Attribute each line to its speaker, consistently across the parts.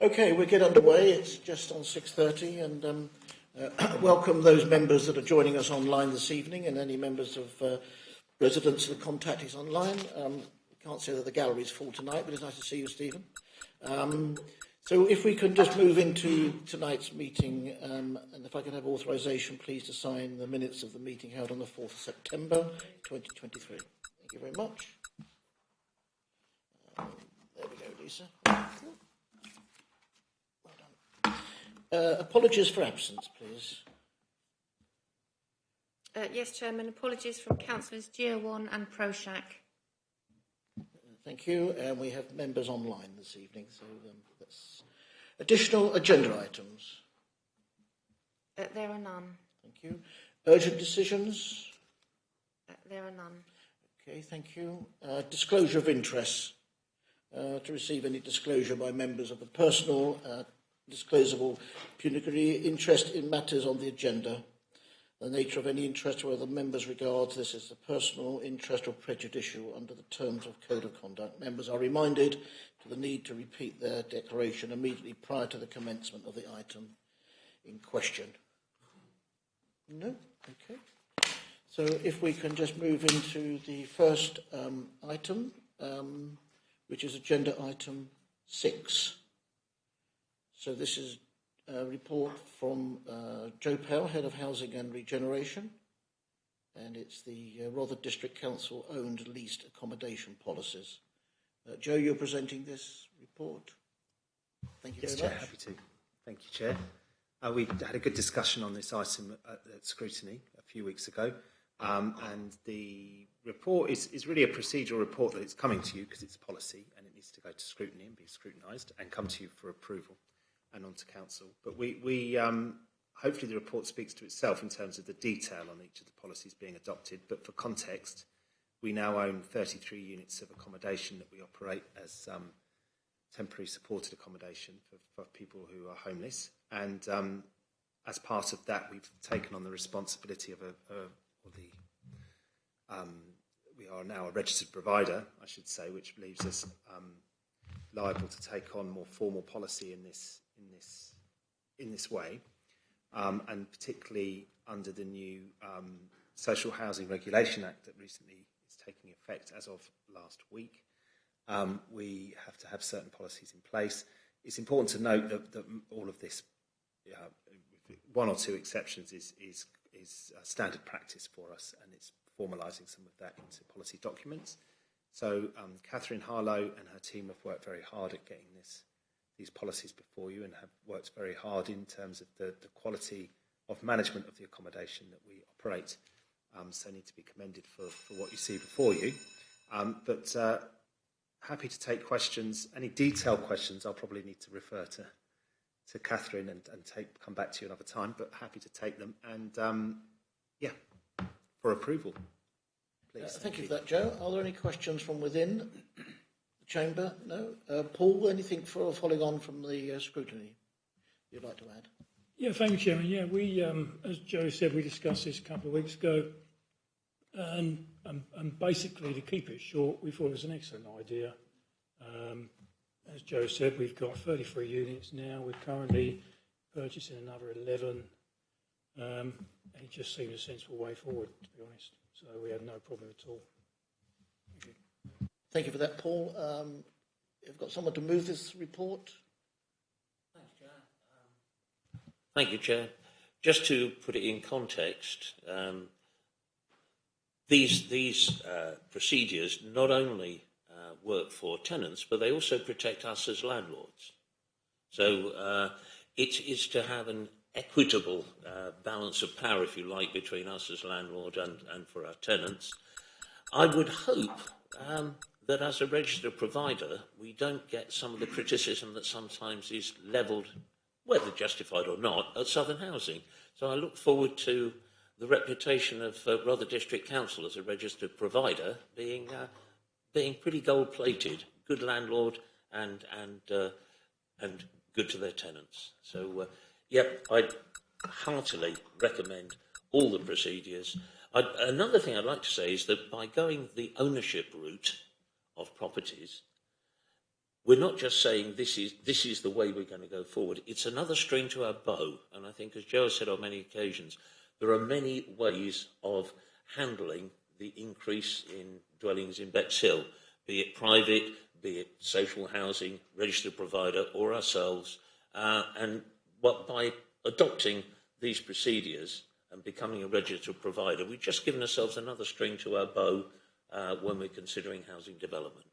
Speaker 1: Okay, we'll get underway. It's just on 6:30, and welcome those members that are joining us online this evening, and any members of residents that are contacting us online. Can't say that the gallery is full tonight, but it's nice to see you, Stephen. So if we can just move into tonight's meeting, and if I can have authorisation, please, to sign the minutes of the meeting held on the 4th of September 2023. Thank you very much. There we go, Lisa. Apologies for absence, please.
Speaker 2: Yes, Chairman. Apologies from Councillors Giawan and Proshak.
Speaker 1: Thank you. And we have members online this evening, so that's additional agenda items.
Speaker 2: There are none.
Speaker 1: Thank you. Urgent decisions?
Speaker 2: There are none.
Speaker 1: Okay, thank you. Disclosure of interests. To receive any disclosure by members of the personal disclosable pecuniary interest in matters on the agenda. The nature of any interest, whether members regard this as a personal interest or prejudicial under the terms of Code of Conduct. Members are reminded to the need to repeat their declaration immediately prior to the commencement of the item in question. No? Okay. So if we can just move into the first item, which is agenda item 6. So this is a report from Joe Pell, Head of Housing and Regeneration, and it's the Rother District Council owned leased accommodation policies. Joe, you're presenting this report. Thank you very much.
Speaker 3: Chair, happy to. Thank you, Chair. We had a good discussion on this item at scrutiny a few weeks ago, and the report is really a procedural report that it's coming to you because it's policy and it needs to go to scrutiny and be scrutinised and come to you for approval and on to council. But we hopefully the report speaks to itself in terms of the detail on each of the policies being adopted. But for context, we now own 33 units of accommodation that we operate as temporary supported accommodation for people who are homeless. And as part of that, we've taken on the responsibility of we are now a registered provider, I should say, which leaves us liable to take on more formal policy in this way, and particularly under the new Social Housing Regulation Act that recently is taking effect as of last week. We have to have certain policies in place. It's important to note that all of this, one or two exceptions, is standard practice for us, and it's formalising some of that into policy documents. So Catherine Harlow and her team have worked very hard at getting these policies before you, and have worked very hard in terms of the quality of management of the accommodation that we operate. So need to be commended for what you see before you. But happy to take questions. Any detailed questions, I'll probably need to refer to Catherine and come back to you another time, but happy to take them. And for approval, please.
Speaker 1: Thank you for that, Joe. Are there any questions from within the chamber? No? Paul, anything following on from the scrutiny you'd like to add?
Speaker 4: Yeah, thank you, Chairman. Yeah, we, as Joe said, we discussed this a couple of weeks ago, and basically, to keep it short, we thought it was an excellent idea. As Joe said, we've got 33 units now. We're currently purchasing another 11. And it just seemed a sensible way forward, to be honest. So we had no problem at all. Thank you.
Speaker 1: Thank you for that, Paul. You've got someone to move this report?
Speaker 5: Thanks, Chair. Thank you, Chair. Just to put it in context, these procedures not only work for tenants, but they also protect us as landlords. So it is to have an equitable balance of power, if you like, between us as landlord and for our tenants. I would hope that as a registered provider, we don't get some of the criticism that sometimes is levelled, whether justified or not, at Southern Housing. So I look forward to the reputation of Rother District Council as a registered provider being pretty gold-plated, good landlord and good to their tenants. So, I'd heartily recommend all the procedures. Another thing I'd like to say is that by going the ownership route of properties, we're not just saying this is the way we're going to go forward. It's another string to our bow. And I think, as Joe has said on many occasions, there are many ways of handling the increase in dwellings in Bexhill, be it private, be it social housing, registered provider, or ourselves. And by adopting these procedures and becoming a registered provider, we've just given ourselves another string to our bow when we're considering housing development.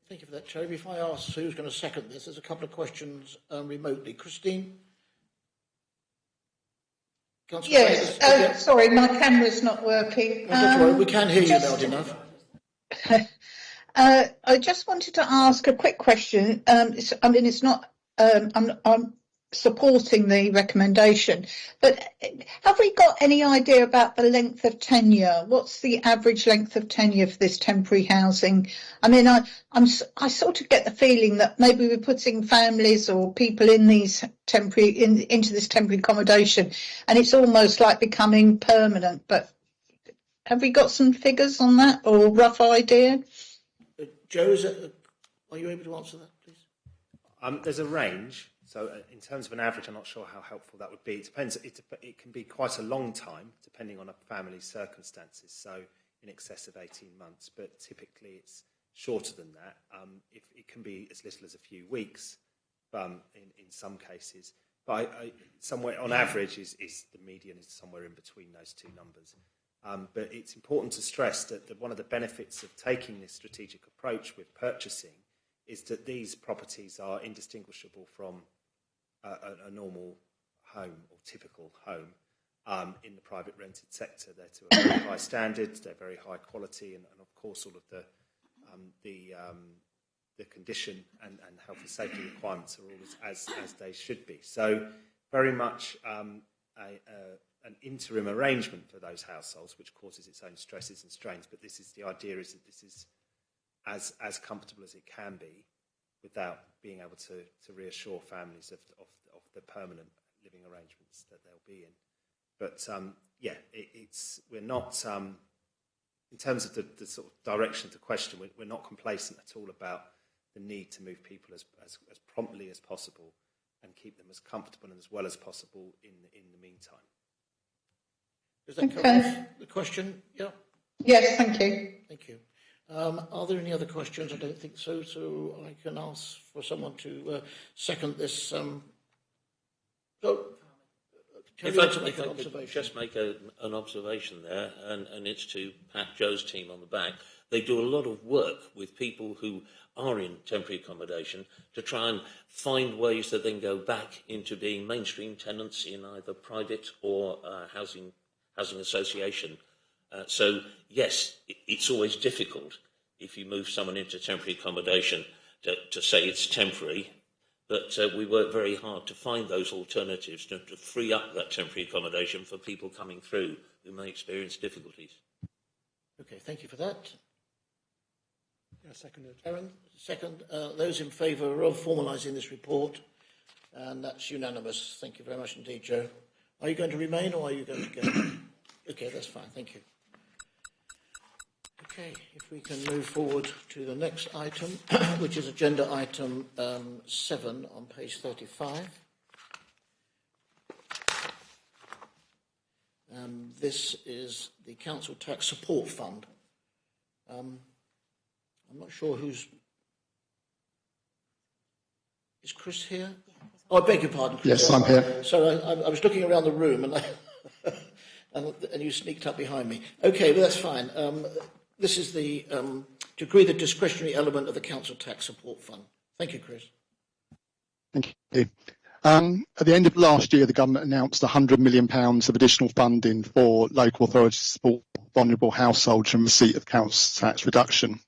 Speaker 1: Thank you for that, Terry. If I ask who's going to second this, there's a couple of questions remotely. Christine? Councillor
Speaker 6: Yes,
Speaker 1: Davis,
Speaker 6: sorry, my camera's not working.
Speaker 1: Don't worry, we can hear you loud enough.
Speaker 6: I just wanted to ask a quick question. It's not. I'm supporting the recommendation, but have we got any idea about the length of tenure? What's the average length of tenure for this temporary housing? I mean, I sort of get the feeling that maybe we're putting families or people in these into this temporary accommodation, and it's almost like becoming permanent. But have we got some figures on that or a rough idea?
Speaker 1: Joe, are you able to answer that, please?
Speaker 3: There's a range. So in terms of an average, I'm not sure how helpful that would be. It depends. It can be quite a long time, depending on a family's circumstances, so in excess of 18 months. But typically it's shorter than that. If it can be as little as a few weeks in some cases. But somewhere on average is the median is somewhere in between those two numbers. But it's important to stress that one of the benefits of taking this strategic approach with purchasing is that these properties are indistinguishable from a normal home or typical home in the private rented sector. They're to a very high standards, they're very high quality, and of course all of the condition and health and safety requirements are all as they should be. So very much an interim arrangement for those households, which causes its own stresses and strains. But the idea is that this is as comfortable as it can be, without being able to reassure families of the permanent living arrangements that they'll be in. But we're not in terms of the sort of direction of the question. We're not complacent at all about the need to move people as promptly as possible and keep them as comfortable and as well as possible in the meantime.
Speaker 1: Does that cover the question? Yeah.
Speaker 6: Yes, thank you.
Speaker 1: Thank you. Are there any other questions? I don't think so. So I can ask for someone to second this.
Speaker 5: If I could just make an observation there, and it's to pat Joe's team on the back. They do a lot of work with people who are in temporary accommodation to try and find ways that then go back into being mainstream tenants in either private or housing association. So, yes, it's always difficult if you move someone into temporary accommodation to say it's temporary, but we work very hard to find those alternatives to free up that temporary accommodation for people coming through who may experience difficulties.
Speaker 1: Okay, thank you for that.
Speaker 4: Yeah, seconded.
Speaker 1: Aaron, second. Those in favour of formalising this report, and that's unanimous. Thank you very much indeed, Joe. Are you going to remain or are you going to go? Okay, that's fine. Thank you. Okay, if we can move forward to the next item, which is agenda item 7 on page 35. This is the Council Tax Support Fund. I'm not sure who's... Is Chris here? Oh, I beg your pardon, Chris.
Speaker 7: Yes, I'm here.
Speaker 1: So I was looking around the room and and you sneaked up behind me. Okay, well, that's fine. This is the to agree the discretionary element of the Council Tax Support Fund. Thank you, Chris.
Speaker 7: Thank you. At the end of last year, the government announced £100 million of additional funding for local authorities to support vulnerable households from receipt of council tax reduction.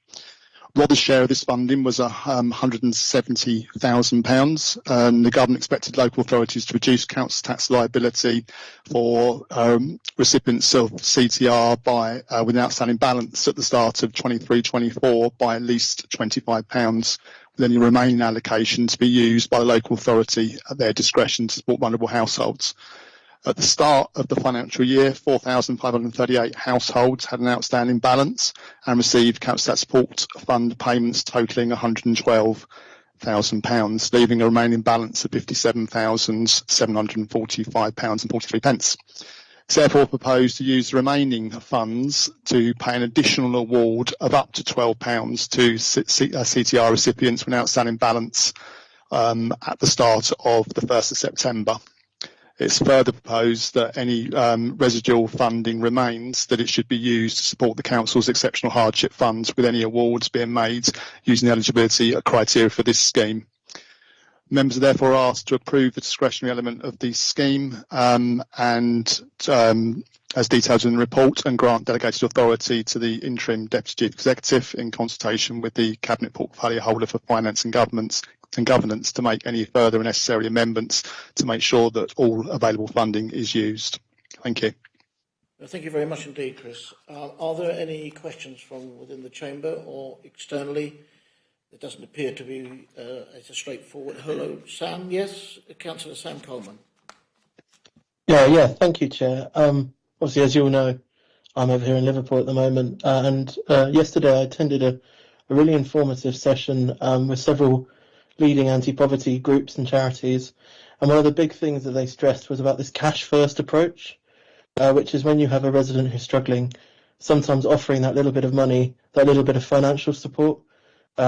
Speaker 7: Rother's share of this funding was £170,000. The government expected local authorities to reduce council tax liability for recipients of CTR by with an outstanding balance at the start of 23-24 by at least £25, with any remaining allocation to be used by the local authority at their discretion to support vulnerable households. At the start of the financial year, 4,538 households had an outstanding balance and received council tax support fund payments totalling £112,000, leaving a remaining balance of £57,745.43. It's therefore proposed to use the remaining funds to pay an additional award of up to £12 to CTR recipients with an outstanding balance at the start of the 1st of September. It's further proposed that any residual funding remains, that it should be used to support the Council's exceptional hardship funds, with any awards being made using the eligibility criteria for this scheme. Members are therefore asked to approve the discretionary element of the scheme and as detailed in the report, and grant delegated authority to the interim Deputy Chief Executive in consultation with the Cabinet Portfolio Holder for Finance and Governance to make any further necessary amendments to make sure that all available funding is used. Thank you.
Speaker 1: Thank you very much indeed, Chris. Are there any questions from within the chamber or externally? It doesn't appear to be it's a straightforward. Hello, Sam. Yes, Councillor Sam Coleman.
Speaker 8: Yeah. Thank you, Chair. Obviously, as you all know, I'm over here in Liverpool at the moment, and yesterday I attended a really informative session with several leading anti-poverty groups and charities, and one of the big things that they stressed was about this cash-first approach, which is when you have a resident who's struggling, sometimes offering that little bit of money, that little bit of financial support,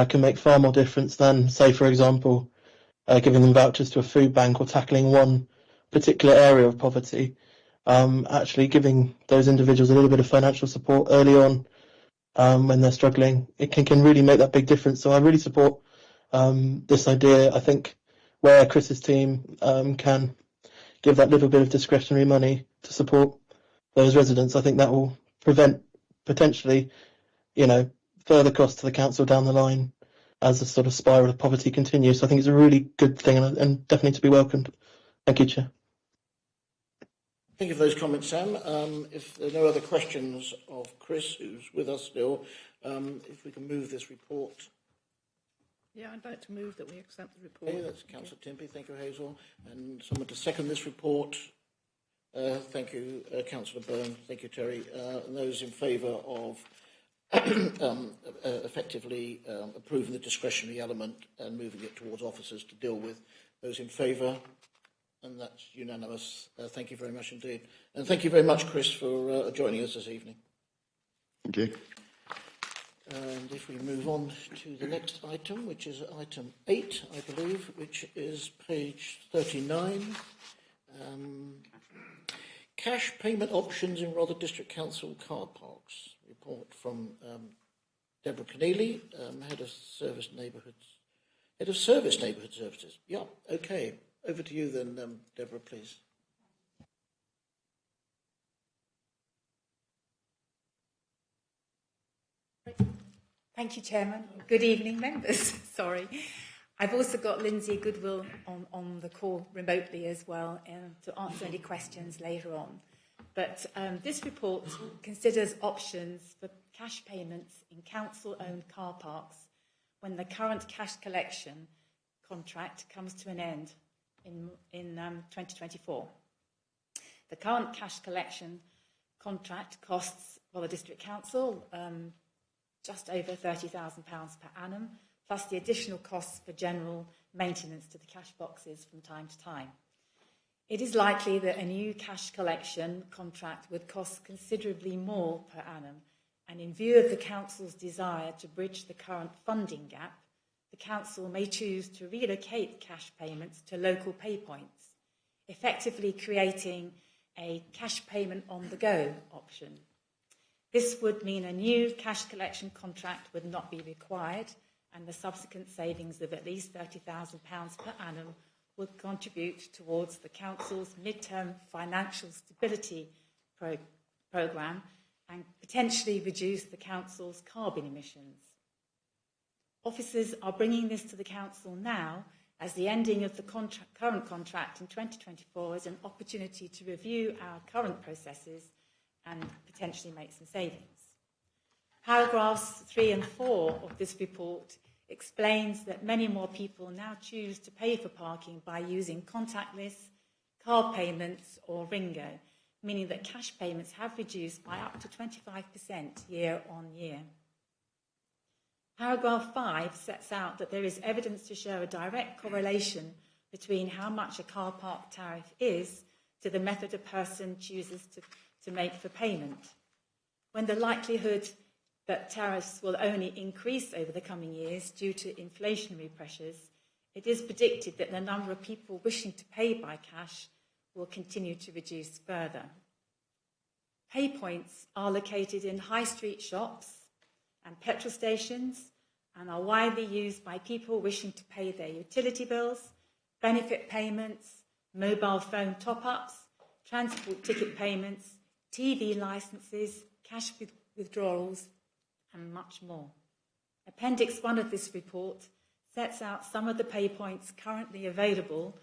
Speaker 8: can make far more difference than, say, for example, giving them vouchers to a food bank or tackling one particular area of poverty. Actually giving those individuals a little bit of financial support early on when they're struggling, it can really make that big difference. So I really support this idea. I think where Chris's team can give that little bit of discretionary money to support those residents, I think that will prevent potentially, further costs to the council down the line as the sort of spiral of poverty continues. So I think it's a really good thing and definitely to be welcomed. Thank you, Chair.
Speaker 1: Thank you for those comments, Sam. If there are no other questions of Chris, who's with us still, if we can move this report.
Speaker 9: Yeah, I'd like to move that we accept the report.
Speaker 1: Okay, that's Councillor Timpey. Thank you, Hazel. And someone to second this report. Thank you, Councillor Byrne. Thank you, Terry. And those in favour of effectively approving the discretionary element and moving it towards officers to deal with. Those in favour? And that's unanimous. Thank you very much indeed. And thank you very much, Chris, for joining us this evening.
Speaker 7: Thank you.
Speaker 1: And if we move on to the next item, which is item 8, I believe, which is page 39. Cash payment options in Rother District Council car parks. Report from Deborah Keneally, Head of Service Neighbourhood Services. Yeah, okay. Over to you then, Deborah, please.
Speaker 10: Thank you, Chairman. Good evening, members. Sorry. I've also got Lindsay Goodwill on the call remotely as well to answer any questions later on. But this report considers options for cash payments in council-owned car parks when the current cash collection contract comes to an end in 2024. The current cash collection contract costs the District Council just over £30,000 per annum, plus the additional costs for general maintenance to the cash boxes from time to time. It is likely that a new cash collection contract would cost considerably more per annum, and in view of the Council's desire to bridge the current funding gap, the Council may choose to relocate cash payments to local pay points, effectively creating a cash payment on the go option. This would mean a new cash collection contract would not be required, and the subsequent savings of at least £30,000 per annum would contribute towards the Council's mid-term financial stability programme and potentially reduce the Council's carbon emissions. Officers are bringing this to the Council now, as the ending of the current contract in 2024 is an opportunity to review our current processes and potentially make some savings. Paragraphs 3 and 4 of this report explains that many more people now choose to pay for parking by using contactless, card payments or Ringo, meaning that cash payments have reduced by up to 25% year on year. Paragraph 5 sets out that there is evidence to show a direct correlation between how much a car park tariff is to the method a person chooses to make for payment. When the likelihood that tariffs will only increase over the coming years due to inflationary pressures, it is predicted that the number of people wishing to pay by cash will continue to reduce further. Pay points are located in high street shops and petrol stations and are widely used by people wishing to pay their utility bills, benefit payments, mobile phone top-ups, transport ticket payments, TV licenses, cash withdrawals, and much more. Appendix 1 of this report sets out some of the pay points currently available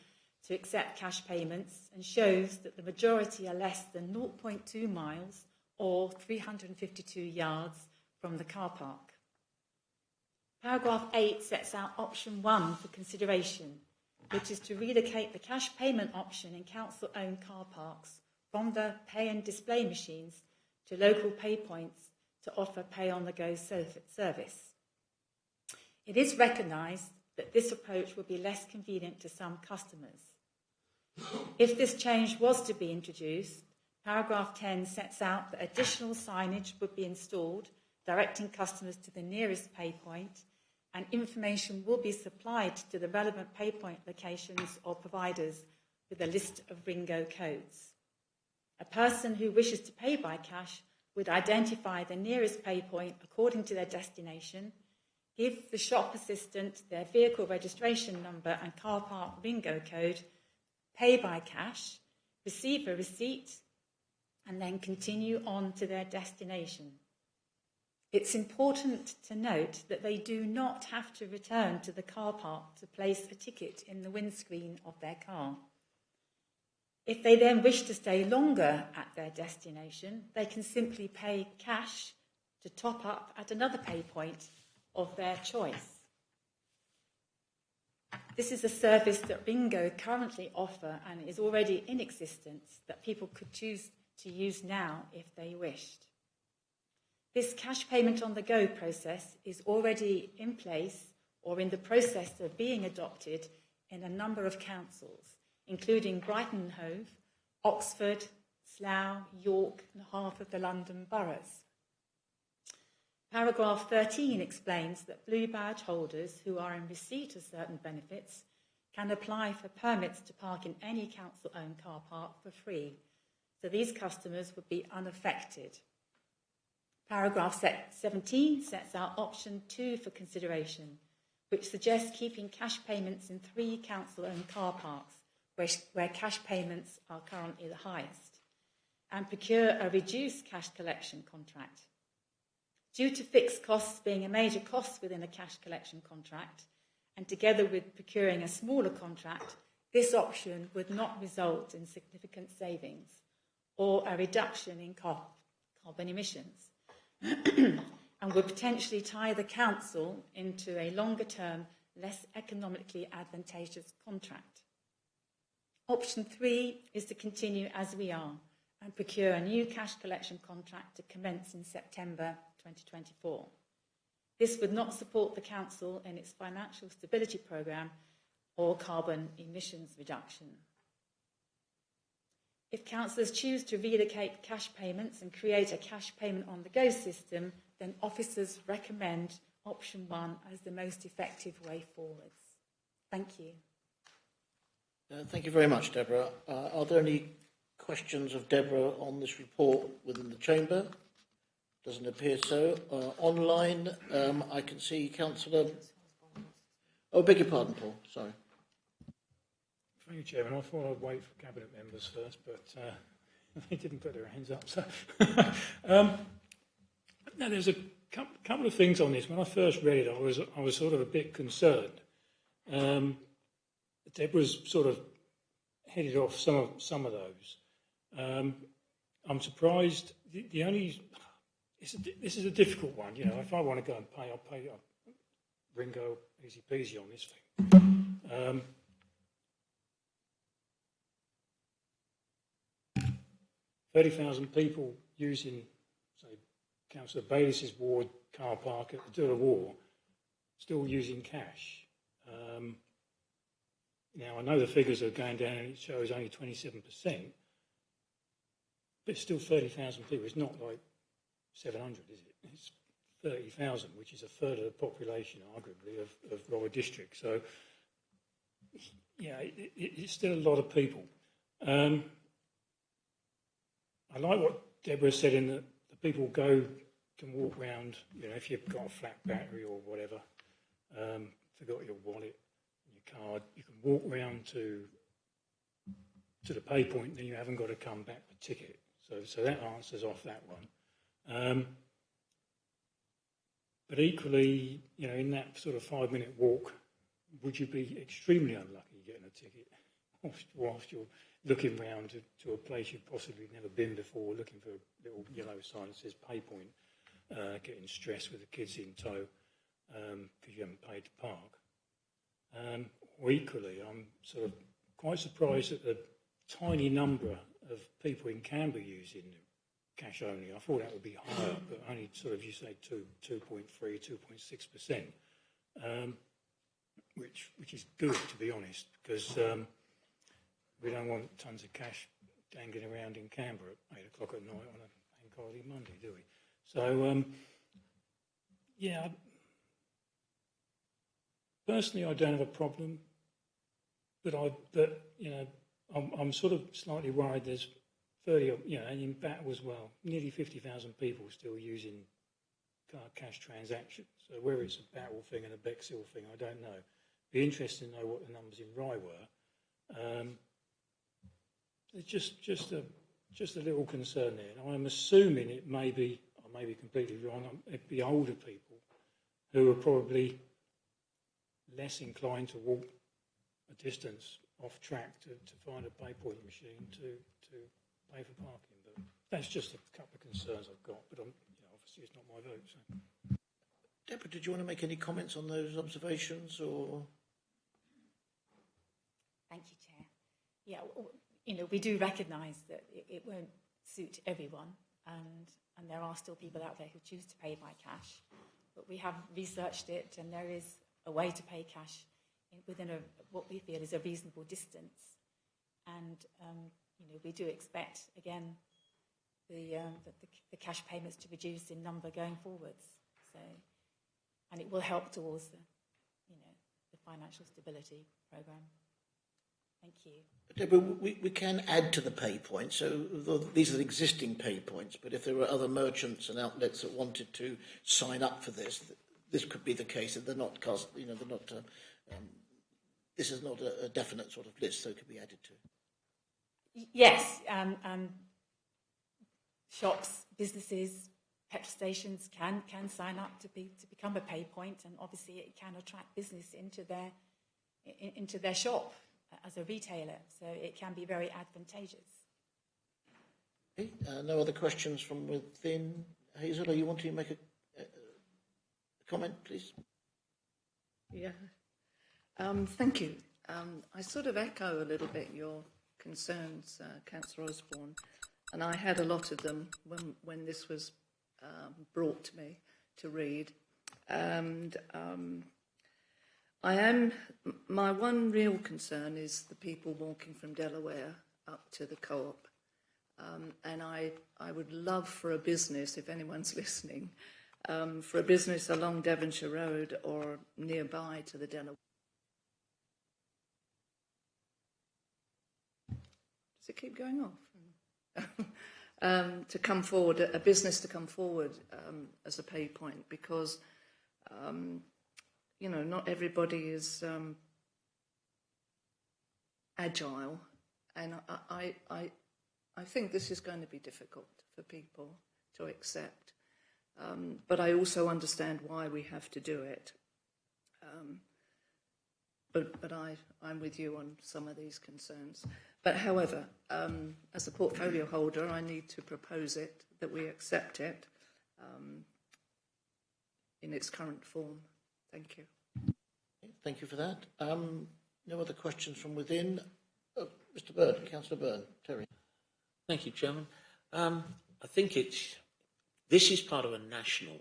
Speaker 10: to accept cash payments and shows that the majority are less than 0.2 miles or 352 yards from the car park. Paragraph 8 sets out option 1 for consideration, which is to relocate the cash payment option in council-owned car parks from the pay and display machines to local pay points to offer pay-on-the-go service. It is recognised that this approach will be less convenient to some customers. If this change was to be introduced, paragraph 10 sets out that additional signage would be installed, directing customers to the nearest pay point, and information will be supplied to the relevant pay point locations or providers with a list of Ringo codes. A person who wishes to pay by cash would identify the nearest pay point according to their destination, give the shop assistant their vehicle registration number and car park Ringo code, pay by cash, receive a receipt, and then continue on to their destination. It's important to note that they do not have to return to the car park to place a ticket in the windscreen of their car. If they then wish to stay longer at their destination, they can simply pay cash to top up at another pay point of their choice. This is a service that Ringo currently offer and is already in existence that people could choose to use now if they wished. This cash payment on the go process is already in place or in the process of being adopted in a number of councils, including Brighton and Hove, Oxford, Slough, York, and half of the London boroughs. Paragraph 13 explains that blue badge holders who are in receipt of certain benefits can apply for permits to park in any council-owned car park for free, so these customers would be unaffected. Paragraph 17 sets out option 2 for consideration, which suggests keeping cash payments in 3 council-owned car parks where cash payments are currently the highest, and procure a reduced cash collection contract. Due to fixed costs being a major cost within a cash collection contract, and together with procuring a smaller contract, this option would not result in significant savings or a reduction in carbon emissions, and would potentially tie the council into a longer-term, less economically advantageous contract. Option 3 is to continue as we are and procure a new cash collection contract to commence in September 2024. This would not support the council in its financial stability programme or carbon emissions reduction. If councillors choose to relocate cash payments and create a cash payment on the go system, then officers recommend option 1 as the most effective way forwards. Thank you.
Speaker 1: Thank you very much, Deborah. Are there any questions of Deborah on this report within the chamber? Doesn't appear so. Online, I can see Councillor... Oh, beg your pardon, Paul. Sorry.
Speaker 4: Thank you, Chairman. I thought I'd wait for Cabinet members first, but they didn't put their hands up. So, now, there's a couple of things on this. When I first read it, I was sort of a bit concerned. Deborah's sort of headed off some of those. I'm surprised. The only this is a difficult one. You know, if I want to go and pay, I'll pay. Ringo, easy peasy on this thing. 30,000 people using, say, Councillor Bayliss's ward car park at the Dura War, still using cash. Now, I know the figures are going down and it shows only 27%, but it's still 30,000 people. It's not like 700, is it? It's 30,000, which is a third of the population, arguably, of Royal District. So, yeah, it's still a lot of people. I like what Deborah said in that the people can walk round, you know, if you've got a flat battery or whatever, forgot your wallet, your card, you can walk round to the pay point, then you haven't got to come back with a ticket. So that answers off that one. But equally, you know, in that sort of 5-minute walk, would you be extremely unlucky getting a ticket whilst you're looking round to a place you've possibly never been before, looking for a little yellow sign that says pay point, getting stressed with the kids in tow because you haven't paid to park? Or equally, I'm sort of quite surprised at the tiny number of people in Canberra using cash only. I thought that would be higher, but only sort of, you say, 2.3, 2.6%, which is good, to be honest, because we don't want tons of cash dangling around in Canberra at 8 o'clock at night on a bank holiday Monday, do we? So, yeah, personally, I don't have a problem, but you know, I'm sort of slightly worried. There's 30, you know, and in Battle as well, nearly 50,000 people still using cash transactions. So whether it's a Battle thing and a Bexhill thing, I don't know. Be interested to know what the numbers in Rye were. It's just a little concern there. And I'm assuming it may be, I may be completely wrong, it'd be older people who are probably less inclined to walk a distance off track to find a pay point machine to pay for parking. But that's just a couple of concerns I've got. But you know, obviously it's not my vote. So.
Speaker 1: Deborah, did you want to make any comments on those observations, or?
Speaker 10: Thank you, Chair. Yeah, you know, we do recognise that it won't suit everyone, and there are still people out there who choose to pay by cash. But we have researched it, and there is a way to pay cash within what we feel is a reasonable distance. And you know, we do expect again the cash payments to reduce in number going forwards. So, and it will help towards the financial stability programme. Thank you.
Speaker 1: Deborah, we can add to the pay points. So these are the existing pay points, but if there were other merchants and outlets that wanted to sign up for this, this could be the case. That they're not, you know, they're not. This is not a definite sort of list, so it could be added to.
Speaker 10: Yes, shops, businesses, petrol stations can sign up to become a pay point, and obviously it can attract business into their shop as a retailer, so it can be very advantageous.
Speaker 1: Okay, no other questions from within. Hazel, are you wanting to make a comment, please?
Speaker 9: Yeah. Thank you. I sort of echo a little bit your concerns, Councillor Osborne, and I had a lot of them when this was brought to me to read. And my one real concern is the people walking from Delaware up to the Co-op. And I would love for a business, if anyone's listening, for a business along Devonshire Road or nearby to the Delaware. Does it keep going off? To come forward, a business to come forward as a pay point, because you know, not everybody is agile, and I think this is going to be difficult for people to accept. But I also understand why we have to do it. But I'm with you on some of these concerns. But however, as a portfolio holder, I need to propose it, that we accept it in its current form. Thank you.
Speaker 1: Thank you for that. No other questions from within. Mr. Byrne, Councillor Byrne, Terry.
Speaker 5: Thank you, Chairman. I think this is part of a national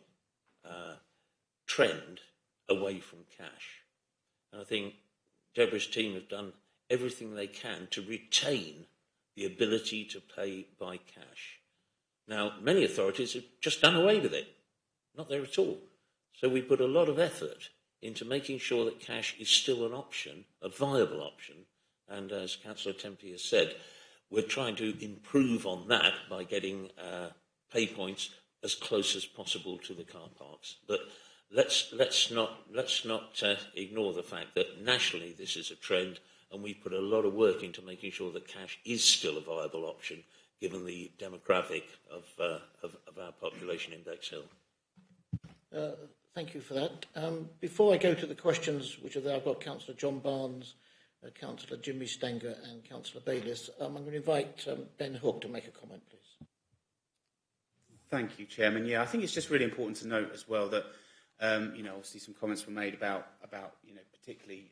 Speaker 5: trend away from cash. And I think Deborah's team have done everything they can to retain the ability to pay by cash. Now, many authorities have just done away with it. Not there at all. So we put a lot of effort into making sure that cash is still an option, a viable option. And as Councillor Tempe has said, we're trying to improve on that by getting pay points as close as possible to the car parks. But let's not ignore the fact that nationally this is a trend, and we put a lot of work into making sure that cash is still a viable option, given the demographic of our population in Bexhill.
Speaker 1: Thank you for that. Before I go to the questions, which are there, I've got Councillor John Barnes, Councillor Jimmy Stenger and Councillor Bayliss. I'm going to invite Ben Hook to make a comment, please.
Speaker 11: Thank you, Chairman. Yeah, I think it's just really important to note as well that, obviously some comments were made about particularly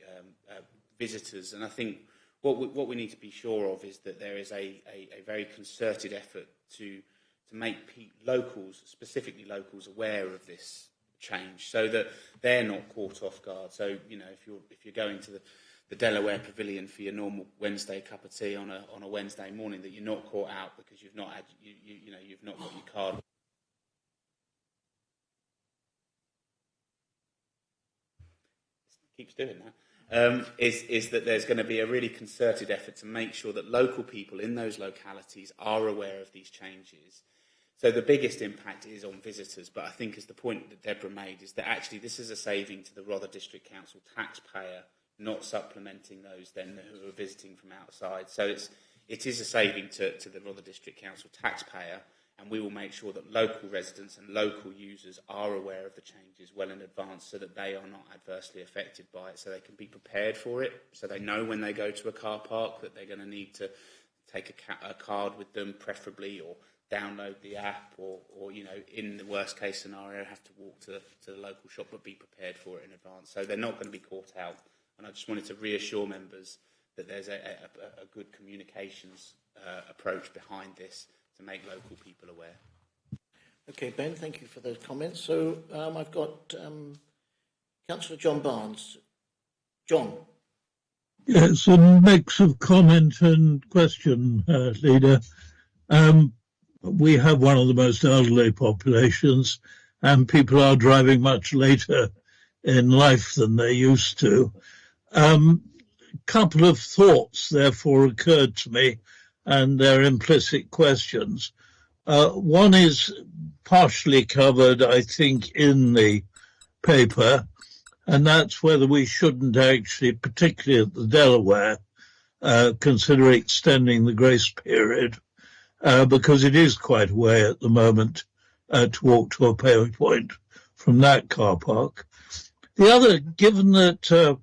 Speaker 11: visitors. And I think what we need to be sure of is that there is a very concerted effort to make locals, specifically locals, aware of this change, so that they're not caught off guard. So if you're going to the Delaware Pavilion for your normal Wednesday cup of tea on a Wednesday morning, that you're not caught out because you've not had you've not got your card. Keeps doing that. Is that there's going to be a really concerted effort to make sure that local people in those localities are aware of these changes. So the biggest impact is on visitors, but I think, as the point that Deborah made, is that actually this is a saving to the Rother District Council taxpayer, not supplementing those then who are visiting from outside. So it is a saving to the Rother District Council taxpayer, and we will make sure that local residents and local users are aware of the changes well in advance, so that they are not adversely affected by it, so they can be prepared for it, so they know when they go to a car park that they're going to need to take a card with them, preferably, or download the app, or in the worst case scenario, have to walk to the local shop, but be prepared for it in advance. So they're not going to be caught out. And I just wanted to reassure members that there's a good communications approach behind this to make local people aware.
Speaker 1: Okay, Ben, thank you for those comments. So I've got Councillor John Barnes. John.
Speaker 12: Yes, a mix of comment and question, Leader. We have one of the most elderly populations, and people are driving much later in life than they used to. Couple of thoughts, therefore, occurred to me, and they're implicit questions. One is partially covered, I think, in the paper, and that's whether we shouldn't actually, particularly at the Delaware, consider extending the grace period, because it is quite a way at the moment to walk to a pay point from that car park. The other, given that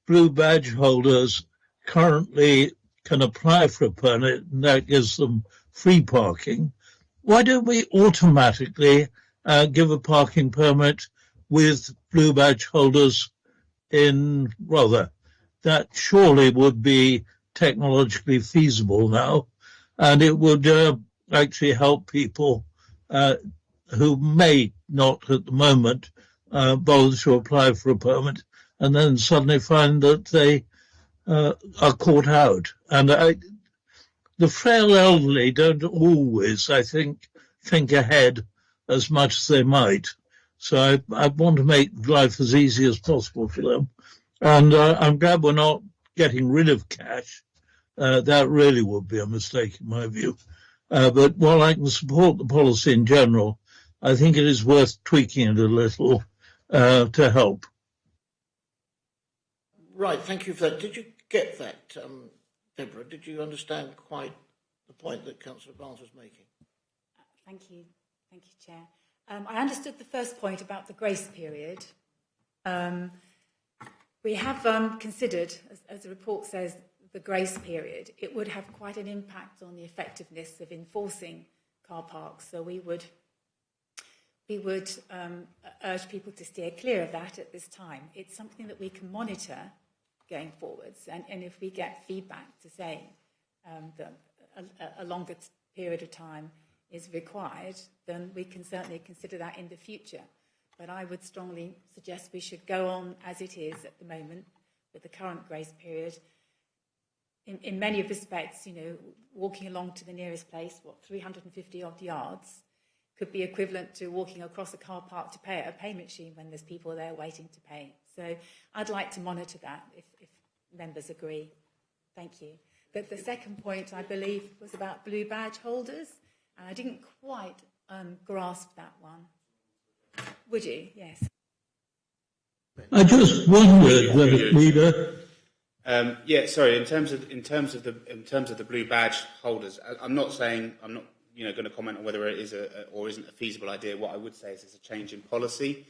Speaker 12: blue badge holders currently can apply for a permit and that gives them free parking, why don't we automatically give a parking permit with blue badge holders in Rother? That surely would be technologically feasible now, and it would actually help people who may not at the moment bother to apply for a permit and then suddenly find that they are caught out. And the frail elderly don't always, I think ahead as much as they might. So I want to make life as easy as possible for them. And I'm glad we're not getting rid of cash. That really would be a mistake in my view. But while I can support the policy in general, I think it is worth tweaking it a little to help.
Speaker 1: Right, thank you for that. Did you get that, Deborah? Did you understand quite the point that Councillor Barnes was making?
Speaker 10: Thank you, Chair. I understood the first point about the grace period. We have considered, as the report says, the grace period. It would have quite an impact on the effectiveness of enforcing car parks. So we would urge people to steer clear of that at this time. It's something that we can monitor going forwards, and if we get feedback to say that a longer period of time is required, then we can certainly consider that in the future. But I would strongly suggest we should go on as it is at the moment with the current grace period. In many respects, walking along to the nearest place, 350 odd yards, could be equivalent to walking across a car park to pay at a payment machine when there's people there waiting to pay. So I'd like to monitor that if members agree. Thank you. But the second point, I believe, was about blue badge holders, and I didn't quite grasp that one. Would you? Yes.
Speaker 12: I just wondered whether, Leader.
Speaker 11: Sorry. In terms of the blue badge holders, I'm not going to comment on whether it is or isn't a feasible idea. What I would say is it's a change in policy,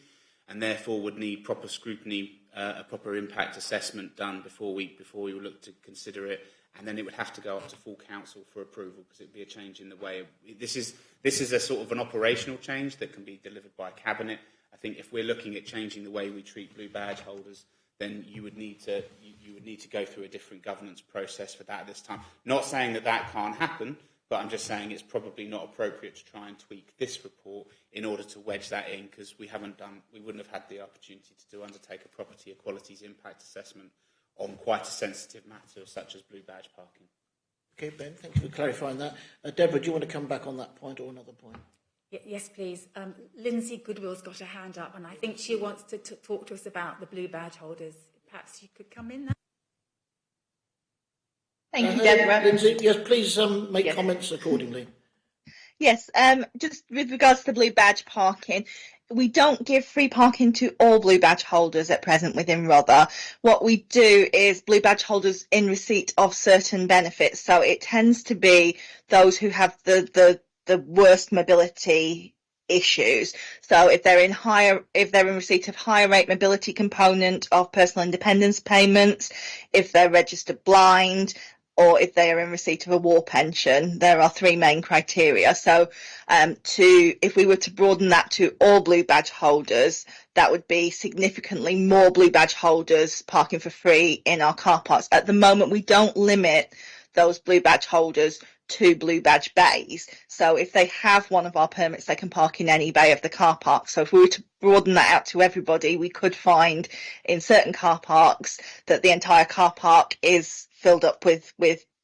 Speaker 11: and therefore would need proper scrutiny, a proper impact assessment done before we look to consider it, and then it would have to go up to full council for approval because it would be a change in the way. This is a sort of an operational change that can be delivered by cabinet. I think if we're looking at changing the way we treat blue badge holders, then you would need to go through a different governance process for that at this time. Not saying that can't happen, but I'm just saying it's probably not appropriate to try and tweak this report in order to wedge that in, because we wouldn't have had the opportunity to undertake a property equalities impact assessment on quite a sensitive matter such as blue badge parking.
Speaker 1: Okay, Ben, thank you for clarifying that. Deborah, do you want to come back on that point or another point?
Speaker 10: Yes, please. Lindsay Goodwill's got her hand up, and I think she wants to talk to us about the blue badge holders. Perhaps you could come in now.
Speaker 13: Thank you, Deborah.
Speaker 1: Lindsay, yes, please make comments accordingly.
Speaker 13: Yes, just with regards to blue badge parking, we don't give free parking to all blue badge holders at present within Rother. What we do is blue badge holders in receipt of certain benefits. So it tends to be those who have the worst mobility issues. So if they're in receipt of higher rate mobility component of personal independence payments, if they're registered blind, or if they are in receipt of a war pension, there are three main criteria. So if we were to broaden that to all blue badge holders, that would be significantly more blue badge holders parking for free in our car parks. At the moment, we don't limit those blue badge holders to blue badge bays. So if they have one of our permits, they can park in any bay of the car park. So if we were to broaden that out to everybody, we could find in certain car parks that the entire car park is filled up with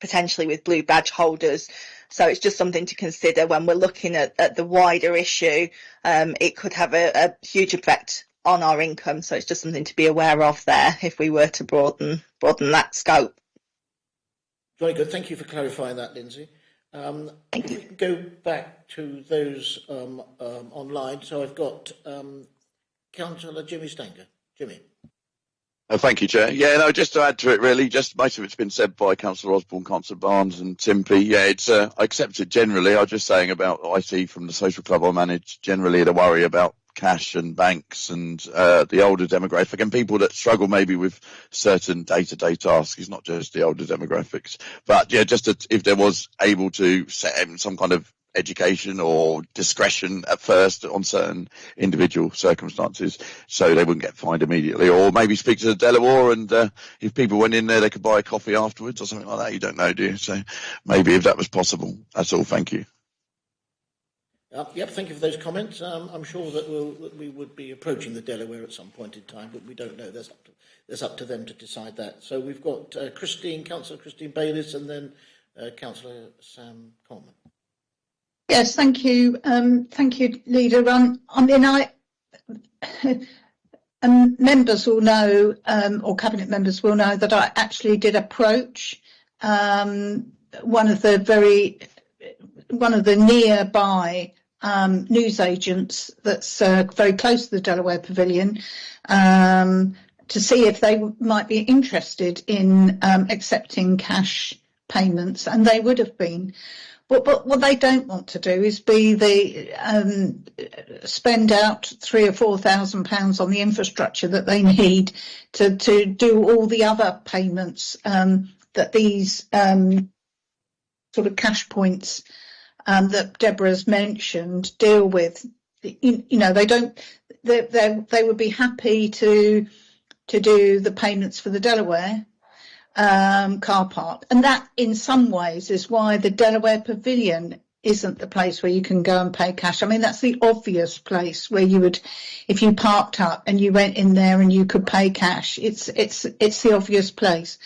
Speaker 13: potentially with blue badge holders. So it's just something to consider when we're looking at the wider issue. It could have a huge effect on our income. So it's just something to be aware of there if we were to broaden that scope.
Speaker 1: Very good. Thank you for clarifying that, Lindsay. If we can go back to those online. So I've got Councillor Jimmy Stanger. Jimmy.
Speaker 14: Thank you, Chair. Yeah, no, just to add to it, really, just most of it's been said by Councillor Osborne, Councillor Barnes and Timpey. Yeah, it's I accept it generally. I was just saying about what I see from the social club I manage, generally the worry about cash and banks and the older demographic and people that struggle maybe with certain day-to-day tasks. It's not just the older demographics. But, yeah, just if there was able to set some kind of education or discretion at first on certain individual circumstances so they wouldn't get fined immediately, or maybe speak to the Delaware and if people went in there they could buy a coffee afterwards or something like that. You don't know, do you? So maybe if that was possible. That's all. Thank you.
Speaker 1: Yep, thank you for those comments. I'm sure that we would be approaching the Delaware at some point in time, but we don't know. That's up to them to decide that. So we've got Councillor Christine Bayliss, and then Councillor Sam Coleman.
Speaker 6: Yes, thank you. Thank you, Leader. Members will know, or Cabinet members will know, that I actually did approach one of the nearby news agents that's very close to the Delaware Pavilion to see if they might be interested in accepting cash payments, and they would have been. But what they don't want to do is spend out £3,000 or £4,000 on the infrastructure that they need to do all the other payments that these sort of cash points that Deborah's mentioned deal with. They don't. They would be happy to do the payments for the Delaware car park, and that in some ways is why the Delaware Pavilion isn't the place where you can go and pay cash. I mean, that's the obvious place where you would, if you parked up and you went in there and you could pay cash, it's the obvious place.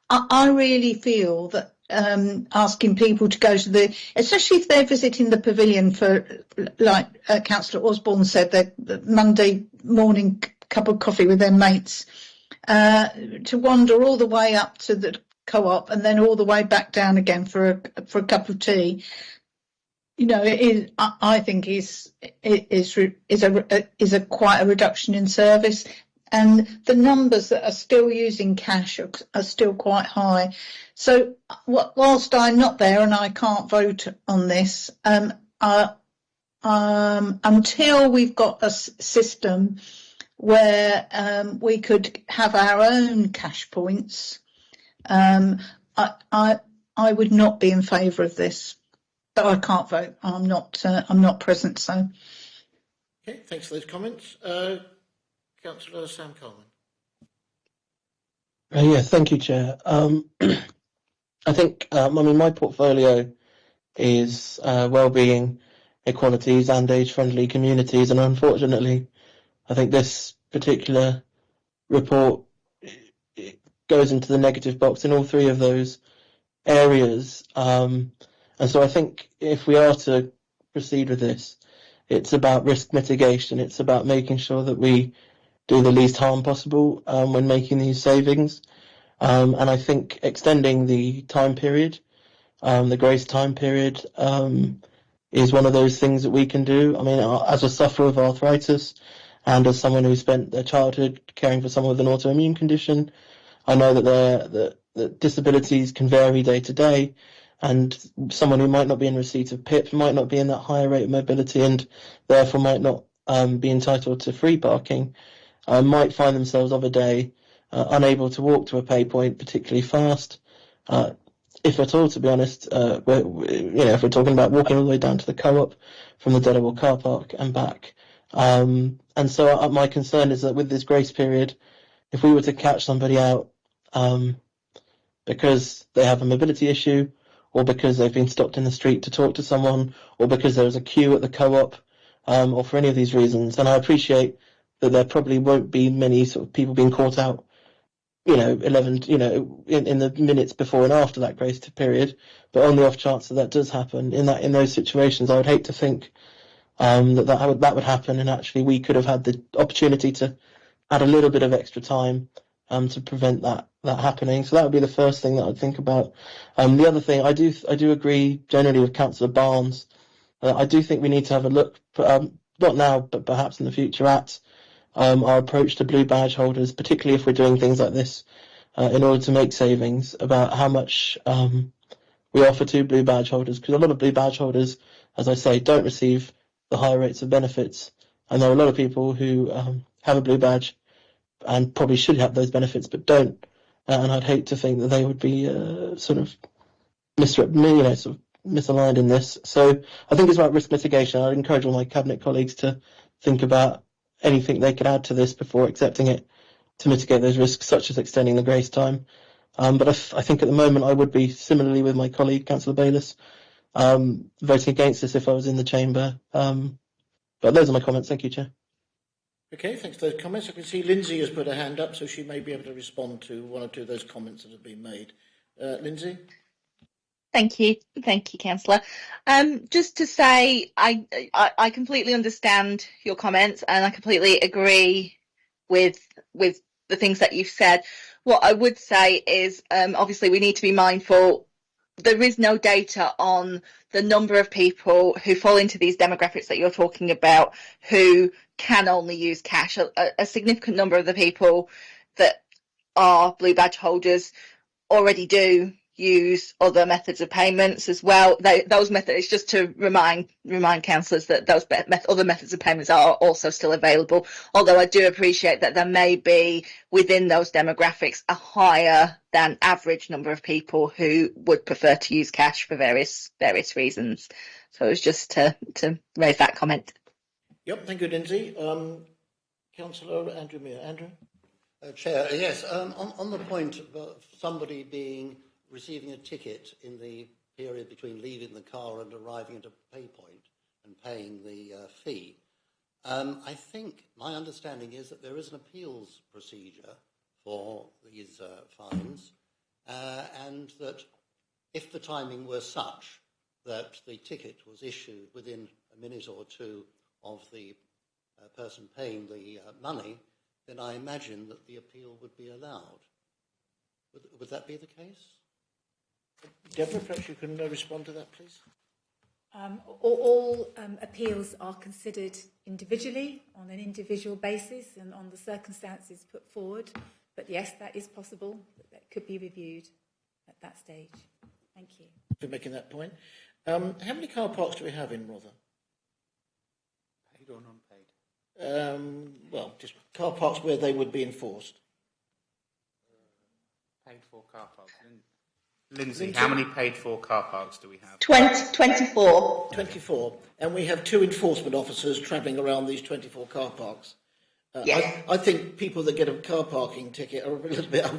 Speaker 6: I really feel that asking people to go to especially if they're visiting the pavilion for, like Councillor Osborne said, the Monday morning cup of coffee with their mates, to wander all the way up to the Co-op and then all the way back down again for a cup of tea. You know, I think is quite a reduction in service, and the numbers that are still using cash are still quite high. So whilst I'm not there and I can't vote on this, until we've got a system where we could have our own cash points, I would not be in favour of this. But I can't vote. I'm not present. So.
Speaker 1: Okay, thanks for those comments. Councillor Sam Coleman.
Speaker 8: Yeah, thank you, Chair. I think, my portfolio is wellbeing, equalities and age-friendly communities, and unfortunately, I think this particular report goes into the negative box in all three of those areas. And so I think if we are to proceed with this, it's about risk mitigation. It's about making sure that we do the least harm possible when making these savings. And I think extending the time period, the grace time period, is one of those things that we can do. I mean, as a sufferer of arthritis and as someone who spent their childhood caring for someone with an autoimmune condition, I know that that disabilities can vary day to day. And someone who might not be in receipt of PIP might not be in that higher rate of mobility and therefore might not be entitled to free parking, might find themselves of a day unable to walk to a pay point particularly fast, if at all, to be honest. If we're talking about walking all the way down to the Co-op from the Delaware car park and back. And so my concern is that with this grace period, if we were to catch somebody out because they have a mobility issue, or because they've been stopped in the street to talk to someone, or because there was a queue at the Co-op, or for any of these reasons. And I appreciate that there probably won't be many sort of people being caught out, in the minutes before and after that grace period. But on the off chance that does happen, in those situations, I would hate to think that would happen, and actually we could have had the opportunity to add a little bit of extra time to prevent that happening. So that would be the first thing that I'd think about. The other thing, I do agree generally with Councillor Barnes. I do think we need to have a look, not now, but perhaps in the future, at our approach to blue badge holders, particularly if we're doing things like this in order to make savings, about how much we offer to blue badge holders, because a lot of blue badge holders, as I say, don't receive the higher rates of benefits, and there are a lot of people who have a blue badge and probably should have those benefits but don't, and I'd hate to think that they would be sort of misaligned in this. So I think it's about risk mitigation. I'd encourage all my cabinet colleagues to think about anything they could add to this before accepting it to mitigate those risks, such as extending the grace time. But I think at the moment I would be, similarly with my colleague Councillor Bayliss, voting against this if I was in the chamber. But those are my comments. Thank you, Chair.
Speaker 1: Okay, thanks for those comments. I can see Lindsay has put her hand up, so she may be able to respond to one or two of those comments that have been made. Lindsay?
Speaker 13: Thank you, Councillor. Just to say, I completely understand your comments, and I completely agree with the things that you've said. What I would say is, obviously, we need to be mindful. There is no data on the number of people who fall into these demographics that you're talking about who can only use cash. A significant number of the people that are blue badge holders already do use other methods of payments as well. Those methods, just to remind councillors that those other methods of payments are also still available, although I do appreciate that there may be within those demographics a higher than average number of people who would prefer to use cash for various reasons. So it was just to raise that comment.
Speaker 1: Yep, thank you, Lindsay. Councillor Andrew Meir. Andrew?
Speaker 15: Chair, yes, on the point of somebody receiving a ticket in the period between leaving the car and arriving at a pay point and paying the fee. I think my understanding is that there is an appeals procedure for these fines, and that if the timing were such that the ticket was issued within a minute or two of the person paying the money, then I imagine that the appeal would be allowed. Would that be the case?
Speaker 1: Deborah, perhaps you can respond to that, please.
Speaker 10: All appeals are considered individually, on an individual basis, and on the circumstances put forward. But yes, that is possible. That could be reviewed at that stage. Thank you.
Speaker 1: For making that point. How many car parks do we have in Rother?
Speaker 11: Paid or non-paid?
Speaker 1: Well, just car parks where they would be enforced.
Speaker 11: Paid for car parks. Lindsay, how many paid for car parks do we have?
Speaker 13: 24.
Speaker 1: 24. And we have 2 enforcement officers travelling around these 24 car parks.
Speaker 13: Yes.
Speaker 1: I think people that get a car parking ticket are a little bit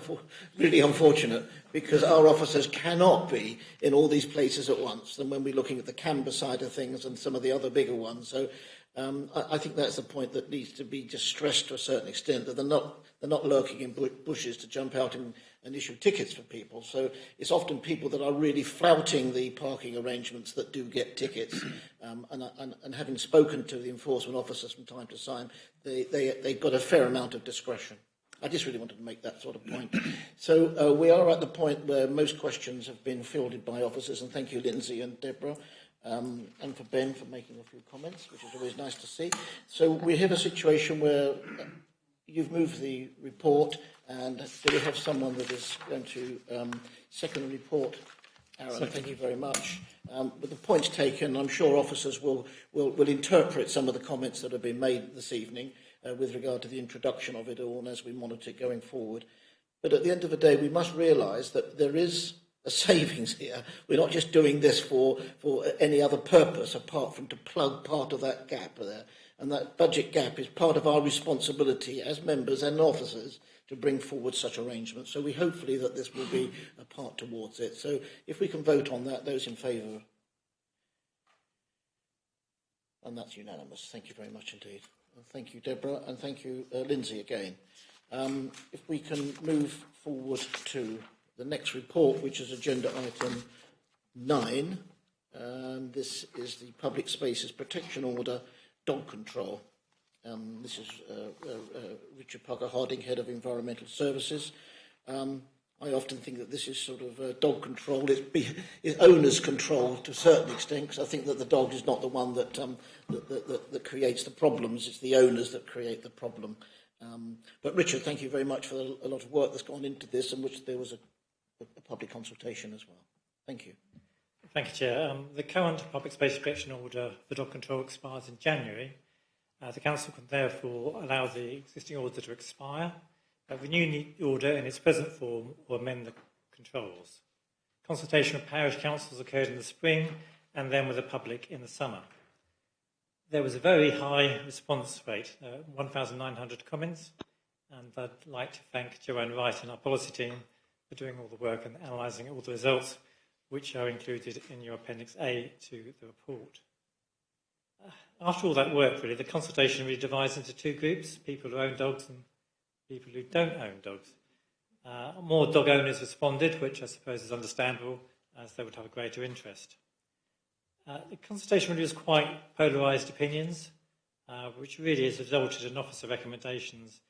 Speaker 1: really unfortunate, because our officers cannot be in all these places at once. And when we're looking at the Canberra side of things and some of the other bigger ones, so I think that's the point that needs to be just stressed to a certain extent, that they're not lurking in bushes to jump out and issue tickets for people. So it's often people that are really flouting the parking arrangements that do get tickets. And having spoken to the enforcement officers from time to time, they've got a fair amount of discretion. I just really wanted to make that sort of point. So we are at the point where most questions have been fielded by officers, and thank you, Lindsay and Deborah. And for Ben for making a few comments, which is always nice to see. So we have a situation where you've moved the report, and do we have someone that is going to second the report? Aaron, thank you very much. With the points taken, I'm sure officers will interpret some of the comments that have been made this evening with regard to the introduction of it all, and as we monitor it going forward. But at the end of the day, we must realise that there is a savings here. We're not just doing this for any other purpose apart from to plug part of that gap there. And that budget gap is part of our responsibility as members and officers to bring forward such arrangements. So we hopefully that this will be a part towards it. So if we can vote on that, those in favour. And that's unanimous. Thank you very much indeed. And thank you, Deborah, and thank you, Lindsay, again. If we can move forward to the next report, which is agenda item 9. This is the Public Spaces Protection Order, Dog Control. This is Richard Parker Harding, Head of Environmental Services. I often think that this is sort of dog control. It's owner's control to a certain extent, because I think that the dog is not the one that that creates the problems. It's the owners that create the problem. But Richard, thank you very much for a lot of work that's gone into this, and which there was a public consultation as well. Thank you.
Speaker 16: Thank you, Chair. The current Public Space Protection Order for dog control expires in January. The Council can therefore allow the existing order to expire, renew the order in its present form, or amend the controls. Consultation with parish councils occurred in the spring, and then with the public in the summer. There was a very high response rate, 1,900 comments, and I'd like to thank Joanne Wright and our policy team for doing all the work and analysing all the results, which are included in your Appendix A to the report. After all that work, really, the consultation really divides into 2 groups, people who own dogs and people who don't own dogs. More dog owners responded, which I suppose is understandable, as they would have a greater interest. The consultation really was quite polarised opinions, which really has resulted in officer recommendations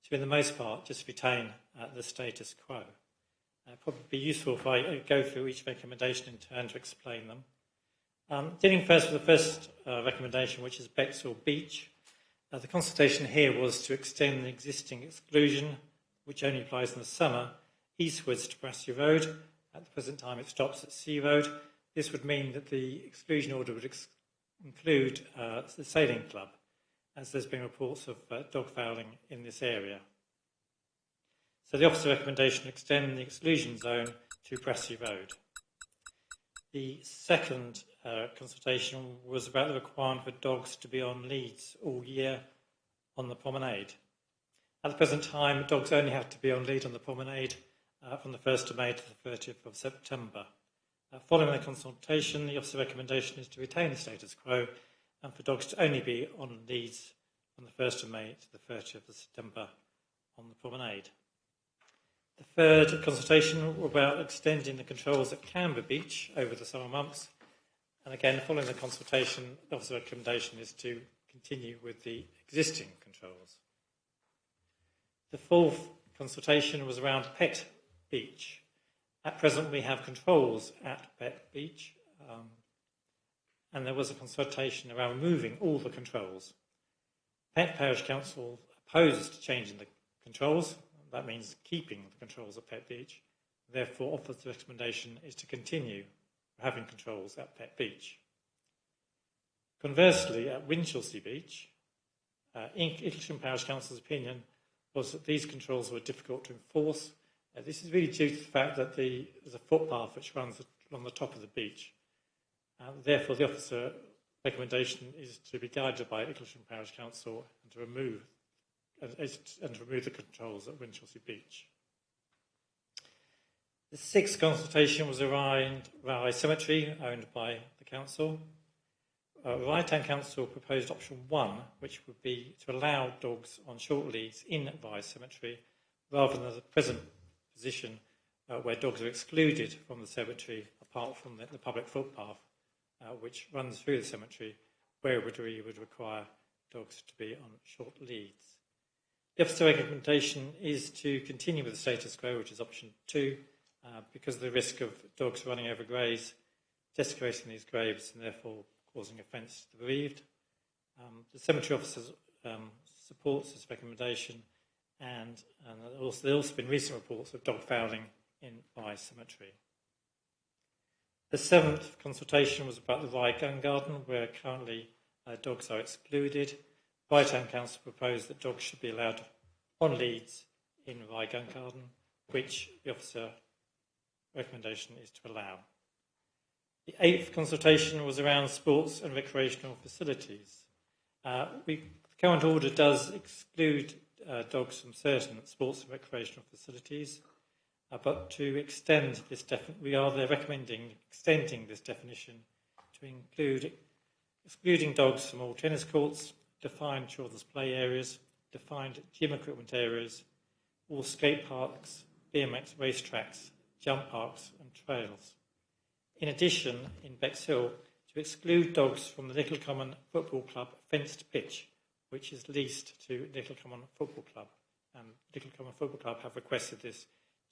Speaker 16: to, in the most part, just retain the status quo. Probably be useful if I go through each recommendation in turn to explain them. Dealing first with the first recommendation, which is Bexhill Beach. The consultation here was to extend the existing exclusion, which only applies in the summer, eastwards to Brassie Road. At the present time, it stops at Sea Road. This would mean that the exclusion order would include the sailing club, as there's been reports of dog fouling in this area. So the officer recommendation to extend the exclusion zone to Brassie Road. The second consultation was about the requirement for dogs to be on leads all year on the promenade. At the present time, dogs only have to be on lead on the promenade from the 1st of May to the 30th of September. Following the consultation, the officer recommendation is to retain the status quo and for dogs to only be on leads from the 1st of May to the 30th of September on the promenade. The third consultation was about extending the controls at Canberra Beach over the summer months. And again, following the consultation, the officer recommendation is to continue with the existing controls. The fourth consultation was around Pett Beach. At present, we have controls at Pett Beach, and there was a consultation around removing all the controls. Pett Parish Council opposed changing the controls. That means keeping the controls at Pett Beach. Therefore, officer's recommendation is to continue having controls at Pett Beach. Conversely, at Winchelsea Beach, Ilklesham Parish Council's opinion was that these controls were difficult to enforce. This is really due to the fact that there's a footpath which runs along the top of the beach. Therefore, the officer recommendation is to be guided by Ilklesham Parish Council and to remove the controls at Winchelsea Beach. The sixth consultation was around Rye Cemetery, owned by the council. Rye Town Council proposed option 1, which would be to allow dogs on short leads in Rye Cemetery, rather than the present position where dogs are excluded from the cemetery, apart from the public footpath, which runs through the cemetery, where we would require dogs to be on short leads. The officer recommendation is to continue with the status quo, which is option 2, because of the risk of dogs running over graves, desecrating these graves, and therefore causing offence to the bereaved. The cemetery officer supports this recommendation, and there have also been recent reports of dog fouling in Rye Cemetery. The seventh consultation was about the Rye Gun Garden, where currently dogs are excluded. Rye Town Council proposed that dogs should be allowed on leads in Rye Gun Garden, which the officer recommendation is to allow. The eighth consultation was around sports and recreational facilities. The current order does exclude dogs from certain sports and recreational facilities, but to extend this we are recommending extending this definition to include excluding dogs from all tennis courts, defined children's play areas, defined gym equipment areas, all skate parks, BMX racetracks, jump parks and trails. In addition, in Bexhill, to exclude dogs from the Little Common Football Club fenced pitch, which is leased to Little Common Football Club. And Little Common Football Club have requested this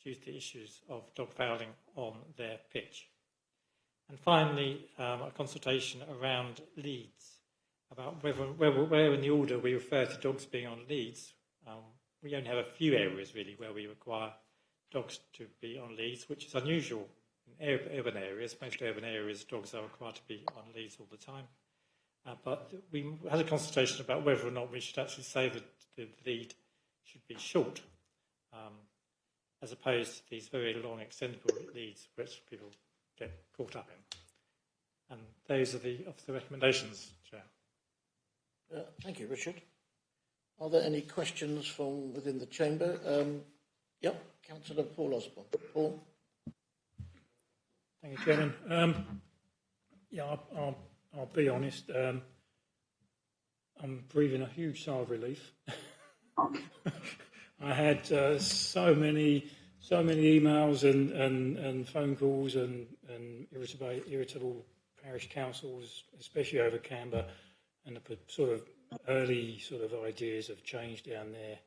Speaker 16: due to issues of dog fouling on their pitch. And finally, a consultation around leads, about where in the order we refer to dogs being on leads. We only have a few areas really where we require dogs to be on leads, which is unusual in urban areas. Most urban areas, dogs are required to be on leads all the time. But we had a consultation about whether or not we should actually say that the lead should be short, as opposed to these very long extendable leads which people get caught up in. And those are the officer recommendations, Chair.
Speaker 1: Thank you, Richard. Are there any questions from within the chamber? Yep, Councillor Paul Osborne. Paul?
Speaker 4: Thank you, Chairman. I'll be honest. I'm breathing a huge sigh of relief. I had so many emails and phone calls and irritable parish councils, especially over Canberra, and the sort of early sort of ideas of change down there,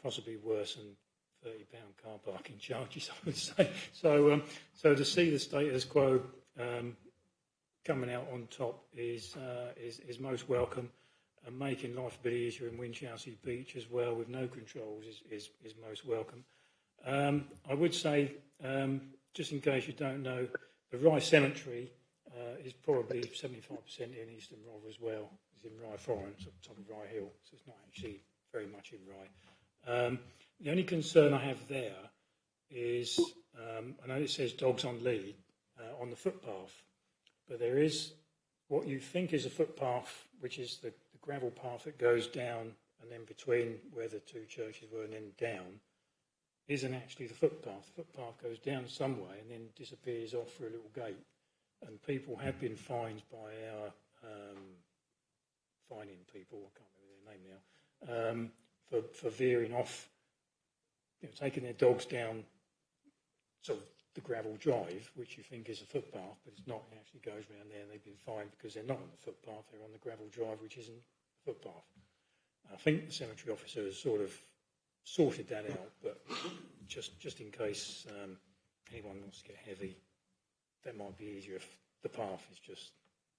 Speaker 4: possibly worse than £30 car parking charges, I would say. So to see the status quo coming out on top is most welcome, and making life a bit easier in Winchelsea Beach as well with no controls is most welcome. I would say, just in case you don't know, the Rye Cemetery is probably 75% in Eastern Rother as well. It's in Rye Forest, top of Rye Hill, so it's not actually very much in Rye. The only concern I have there is, I know it says dogs on lead on the footpath, but there is what you think is a footpath, which is the gravel path that goes down and then between where the two churches were and then down. isn't actually the footpath. The footpath goes down some way and then disappears off through a little gate. And people have been fined by our fining people, I can't remember their name now, for veering off, taking their dogs down sort of the gravel drive, which you think is a footpath, but it's not. It actually goes around there, and they've been fined because they're not on the footpath, they're on the gravel drive, which isn't a footpath. I think the cemetery officer has sort of sorted that out, but just in case anyone wants to get heavy, that might be easier if the path is just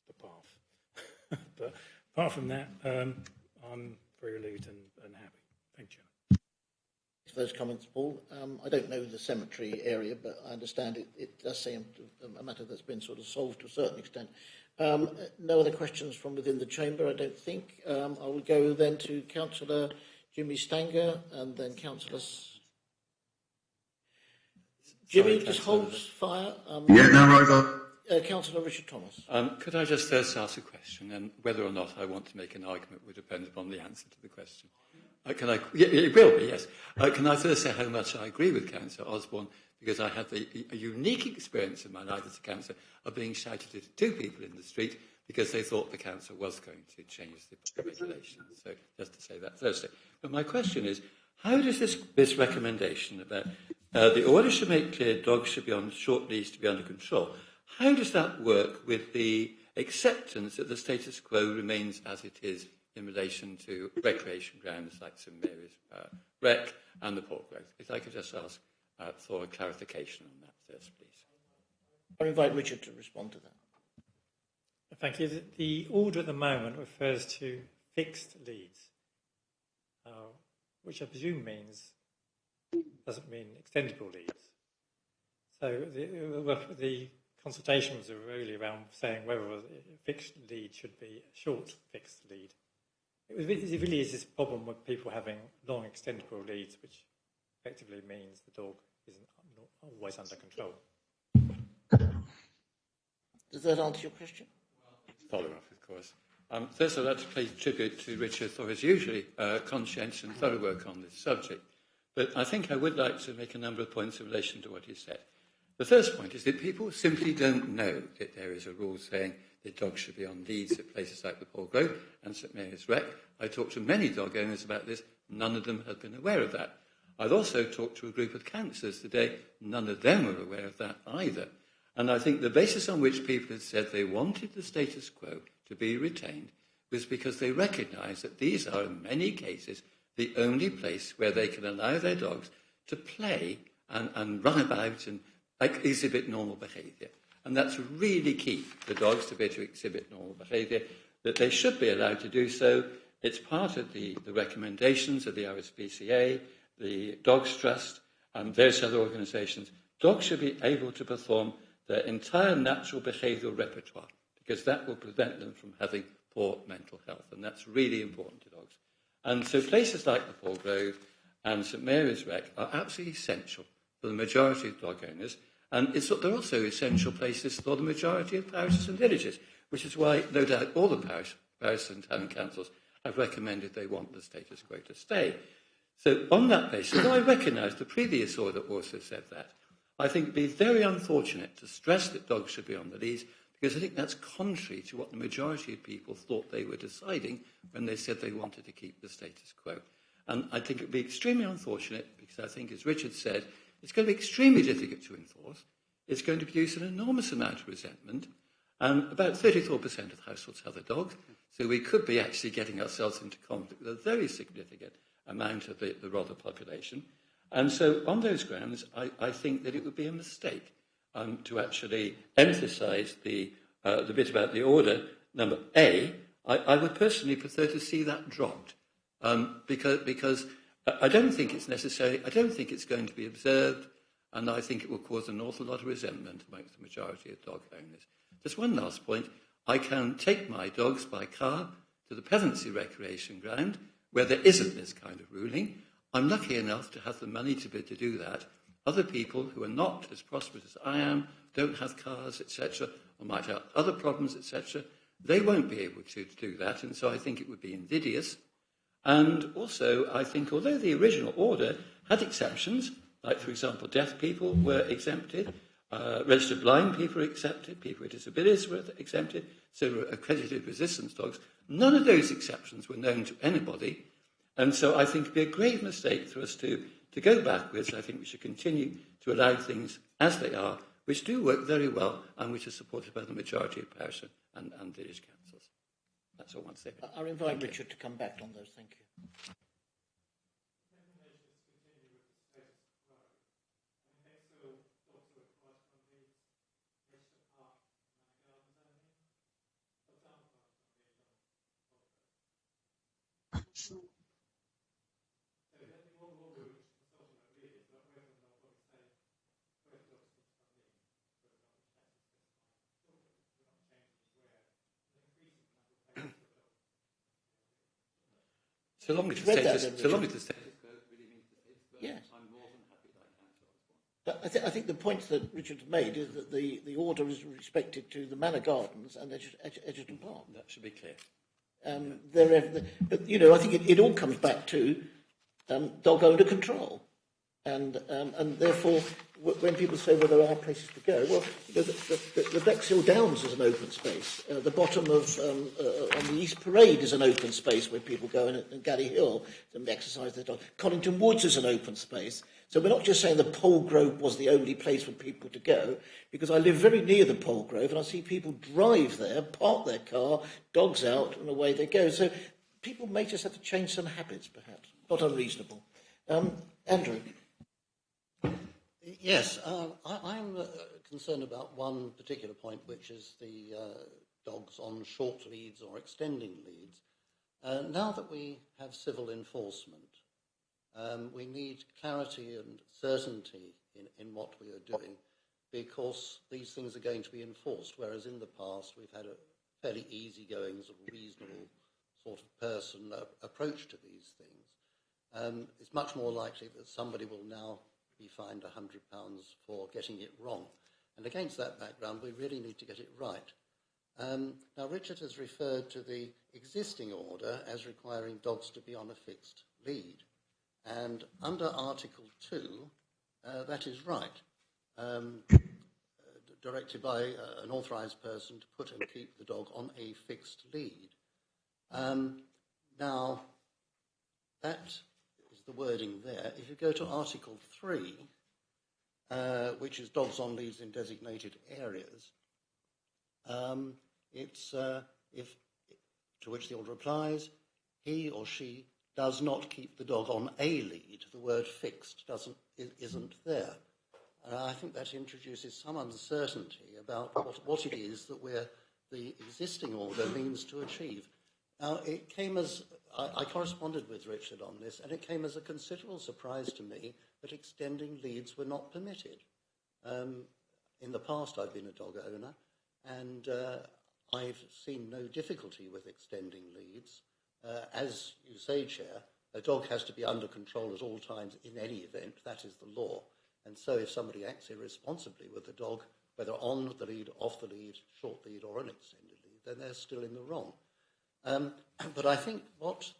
Speaker 4: the path. But apart from that, I'm very relieved and happy. Thank you.
Speaker 1: Thanks for those comments, Paul. I don't know the cemetery area, but I understand it does seem a matter that's been sort of solved to a certain extent. No other questions from within the chamber, I don't think. I will go then to Councillor Jimmy Stanger and then Councillor... Jimmy, just holds fire. Councillor Richard Thomas.
Speaker 17: Could I just first ask a question, and whether or not I want to make an argument will depend upon the answer to the question. It will be, yes. Can I first say how much I agree with Councillor Osborne, because I had a unique experience in my life as a councillor of being shouted at two people in the street because they thought the council was going to change the regulations. So just to say that firstly. But my question is, how does this recommendation about the order should make clear dogs should be on short leash to be under control, how does that work with the acceptance that the status quo remains as it is in relation to recreation grounds like St Mary's Rec and the Pork Grove? If I could just ask for a clarification on that first, please.
Speaker 1: I'll invite Richard to respond to that.
Speaker 16: Thank you. The order at the moment refers to fixed leads, which I presume doesn't mean extendable leads. So the consultation was really around saying whether a fixed lead should be a short fixed lead. It really is this problem with people having long extendable leads, which effectively means the dog isn't always under control.
Speaker 1: Does that answer your question?
Speaker 17: Follow up, of course. First, I'd like to pay tribute to Richard for his usually conscientious and thorough work on this subject. But I think I would like to make a number of points in relation to what he said. The first point is that people simply don't know that there is a rule saying that dogs should be on leads at places like the Pork Grove and St Mary's Rec. I talked to many dog owners about this. None of them had been aware of that. I've also talked to a group of councillors today. None of them were aware of that either. And I think the basis on which people had said they wanted the status quo to be retained was because they recognised that these are, in many cases, the only place where they can allow their dogs to play and run about and exhibit normal behaviour. And that's really key for dogs to be able to exhibit normal behaviour, that they should be allowed to do so. It's part of the recommendations of the RSPCA, the Dogs Trust, and various other organisations. Dogs should be able to perform their entire natural behavioural repertoire, because that will prevent them from having poor mental health, and that's really important to dogs. And so places like the Pork Grove and St Mary's Rec are absolutely essential for the majority of dog owners, and they're also essential places for the majority of parishes and villages, which is why, no doubt, all the parishes and town councils have recommended they want the status quo to stay. So on that basis, I recognise the previous order also said that. I think it would be very unfortunate to stress that dogs should be on the leads, because I think that's contrary to what the majority of people thought they were deciding when they said they wanted to keep the status quo. And I think it would be extremely unfortunate, because I think, as Richard said, it's going to be extremely difficult to enforce. It's going to produce an enormous amount of resentment. And about 34% of households have a dog, so we could be actually getting ourselves into conflict with a very significant amount of the Rother population. And so on those grounds, I think that it would be a mistake to actually emphasise the bit about the order. Number A, I would personally prefer to see that dropped, because I don't think it's necessary, I don't think it's going to be observed, and I think it will cause an awful lot of resentment amongst the majority of dog owners. Just one last point. I can take my dogs by car to the Pevensey Recreation Ground, where there isn't this kind of ruling. I'm lucky enough to have the money to be able to do that. Other people who are not as prosperous as I am, don't have cars, etc., or might have other problems, etc., they won't be able to do that, and so I think it would be invidious. And also, I think, although the original order had exceptions, Like, for example, deaf people were exempted, registered blind people were exempted, people with disabilities were exempted, so were accredited resistance dogs. None of those exceptions were known to anybody. And so I think it would be a grave mistake for us to go backwards. I think we should continue to allow things as they are, which do work very well and which are supported by the majority of parish and village councils. That's all I want to say.
Speaker 1: I'll invite Richard to come back on those. Thank you.
Speaker 17: So long as the status quo really means
Speaker 1: yes. I'm more than happy like that. But I think the point that Richard made is that the order is respected to the Manor Gardens and Edgerton Park.
Speaker 17: That should be clear.
Speaker 1: But, you know, I think it all comes back to dog owner control. And therefore, when people say, well, there are places to go, well, you know, the Bexhill Downs is an open space. The bottom of, on the East Parade is an open space where people go in, and Galley Hill and exercise their dog. Coddington Woods is an open space. So we're not just saying the Pole Grove was the only place for people to go, because I live very near the Pole Grove and I see people drive there, park their car, dogs out, and away they go. So people may just have to change some habits, perhaps. Not unreasonable. Andrew?
Speaker 15: Yes, I'm concerned about one particular point, which is the dogs on short leads or extending leads. Now that we have civil enforcement, we need clarity and certainty in what we are doing, because these things are going to be enforced, whereas in the past we've had a fairly easygoing, sort of reasonable sort of person approach to these things. It's much more likely that somebody will now be fined £100 for getting it wrong. And against that background, we really need to get it right. Now, Richard has referred to the existing order as requiring dogs to be on a fixed lead. And under Article 2, that is right. Directed by an authorised person to put and keep the dog on a fixed lead. Now, that is the wording there. If you go to Article 3, which is dogs on leads in designated areas, it's if to which the order applies, he or she does not keep the dog on a lead. The word fixed isn't there. I think that introduces some uncertainty about what it is that the existing order means to achieve. Now, it came as, I corresponded with Richard on this, and it came as a considerable surprise to me that extending leads were not permitted. In the past, I've been a dog owner, and I've seen no difficulty with extending leads. As you say, Chair, a dog has to be under control at all times in any event. That is the law. And so if somebody acts irresponsibly with the dog, whether on the lead, off the lead, short lead, or an extended lead, then they're still in the wrong. But I think what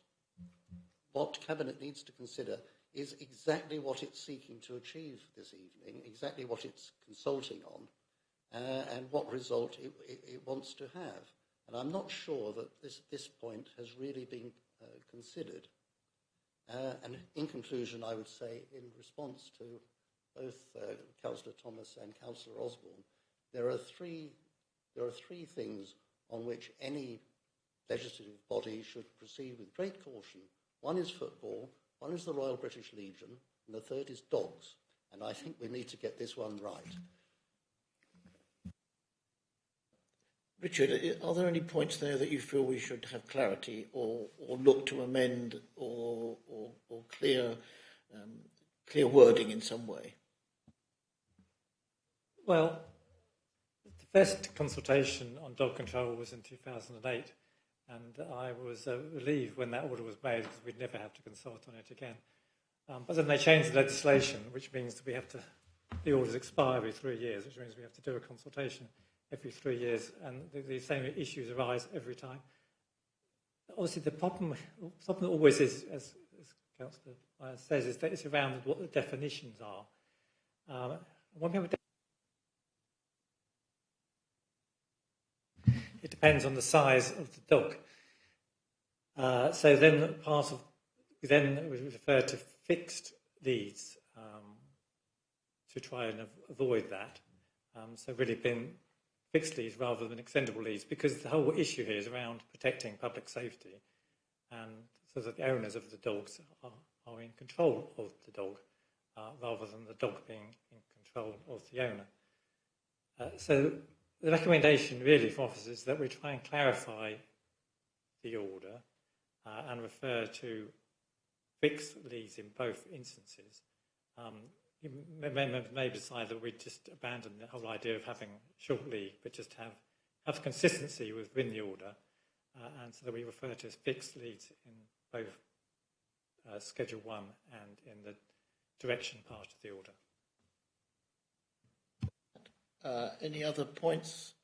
Speaker 15: Cabinet needs to consider is exactly what it's seeking to achieve this evening, exactly what it's consulting on, and what result it wants to have. And I'm not sure that this point has really been considered. And in conclusion, I would say, in response to both Councillor Thomas and Councillor Osborne, there are three things on which any legislative body should proceed with great caution. One is football, one is the Royal British Legion, and the third is dogs. And I think we need to get this one right.
Speaker 1: Richard, are there any points there that you feel we should have clarity or look to amend or clear wording in some way?
Speaker 16: Well, the first consultation on dog control was in 2008, and I was relieved when that order was made because we'd never have to consult on it again. But then they changed the legislation, which means that the orders expire every 3 years, which means we have to do a consultation every 3 years, and the same issues arise every time. Obviously, the problem always is, as Councillor Lyons says, is that it's around what the definitions are. One thing it depends on the size of the dog. So then we refer to fixed leads to try and avoid that. So really being fixed leads rather than extendable leads, because the whole issue here is around protecting public safety, and so that the owners of the dogs are in control of the dog rather than the dog being in control of the owner. So the recommendation really for officers is that we try and clarify the order and refer to fixed leads in both instances. Members may decide that we just abandon the whole idea of having short lead, but just have consistency within the order, and so that we refer to as fixed leads in both Schedule 1 and in the direction part of the order.
Speaker 1: Any other points?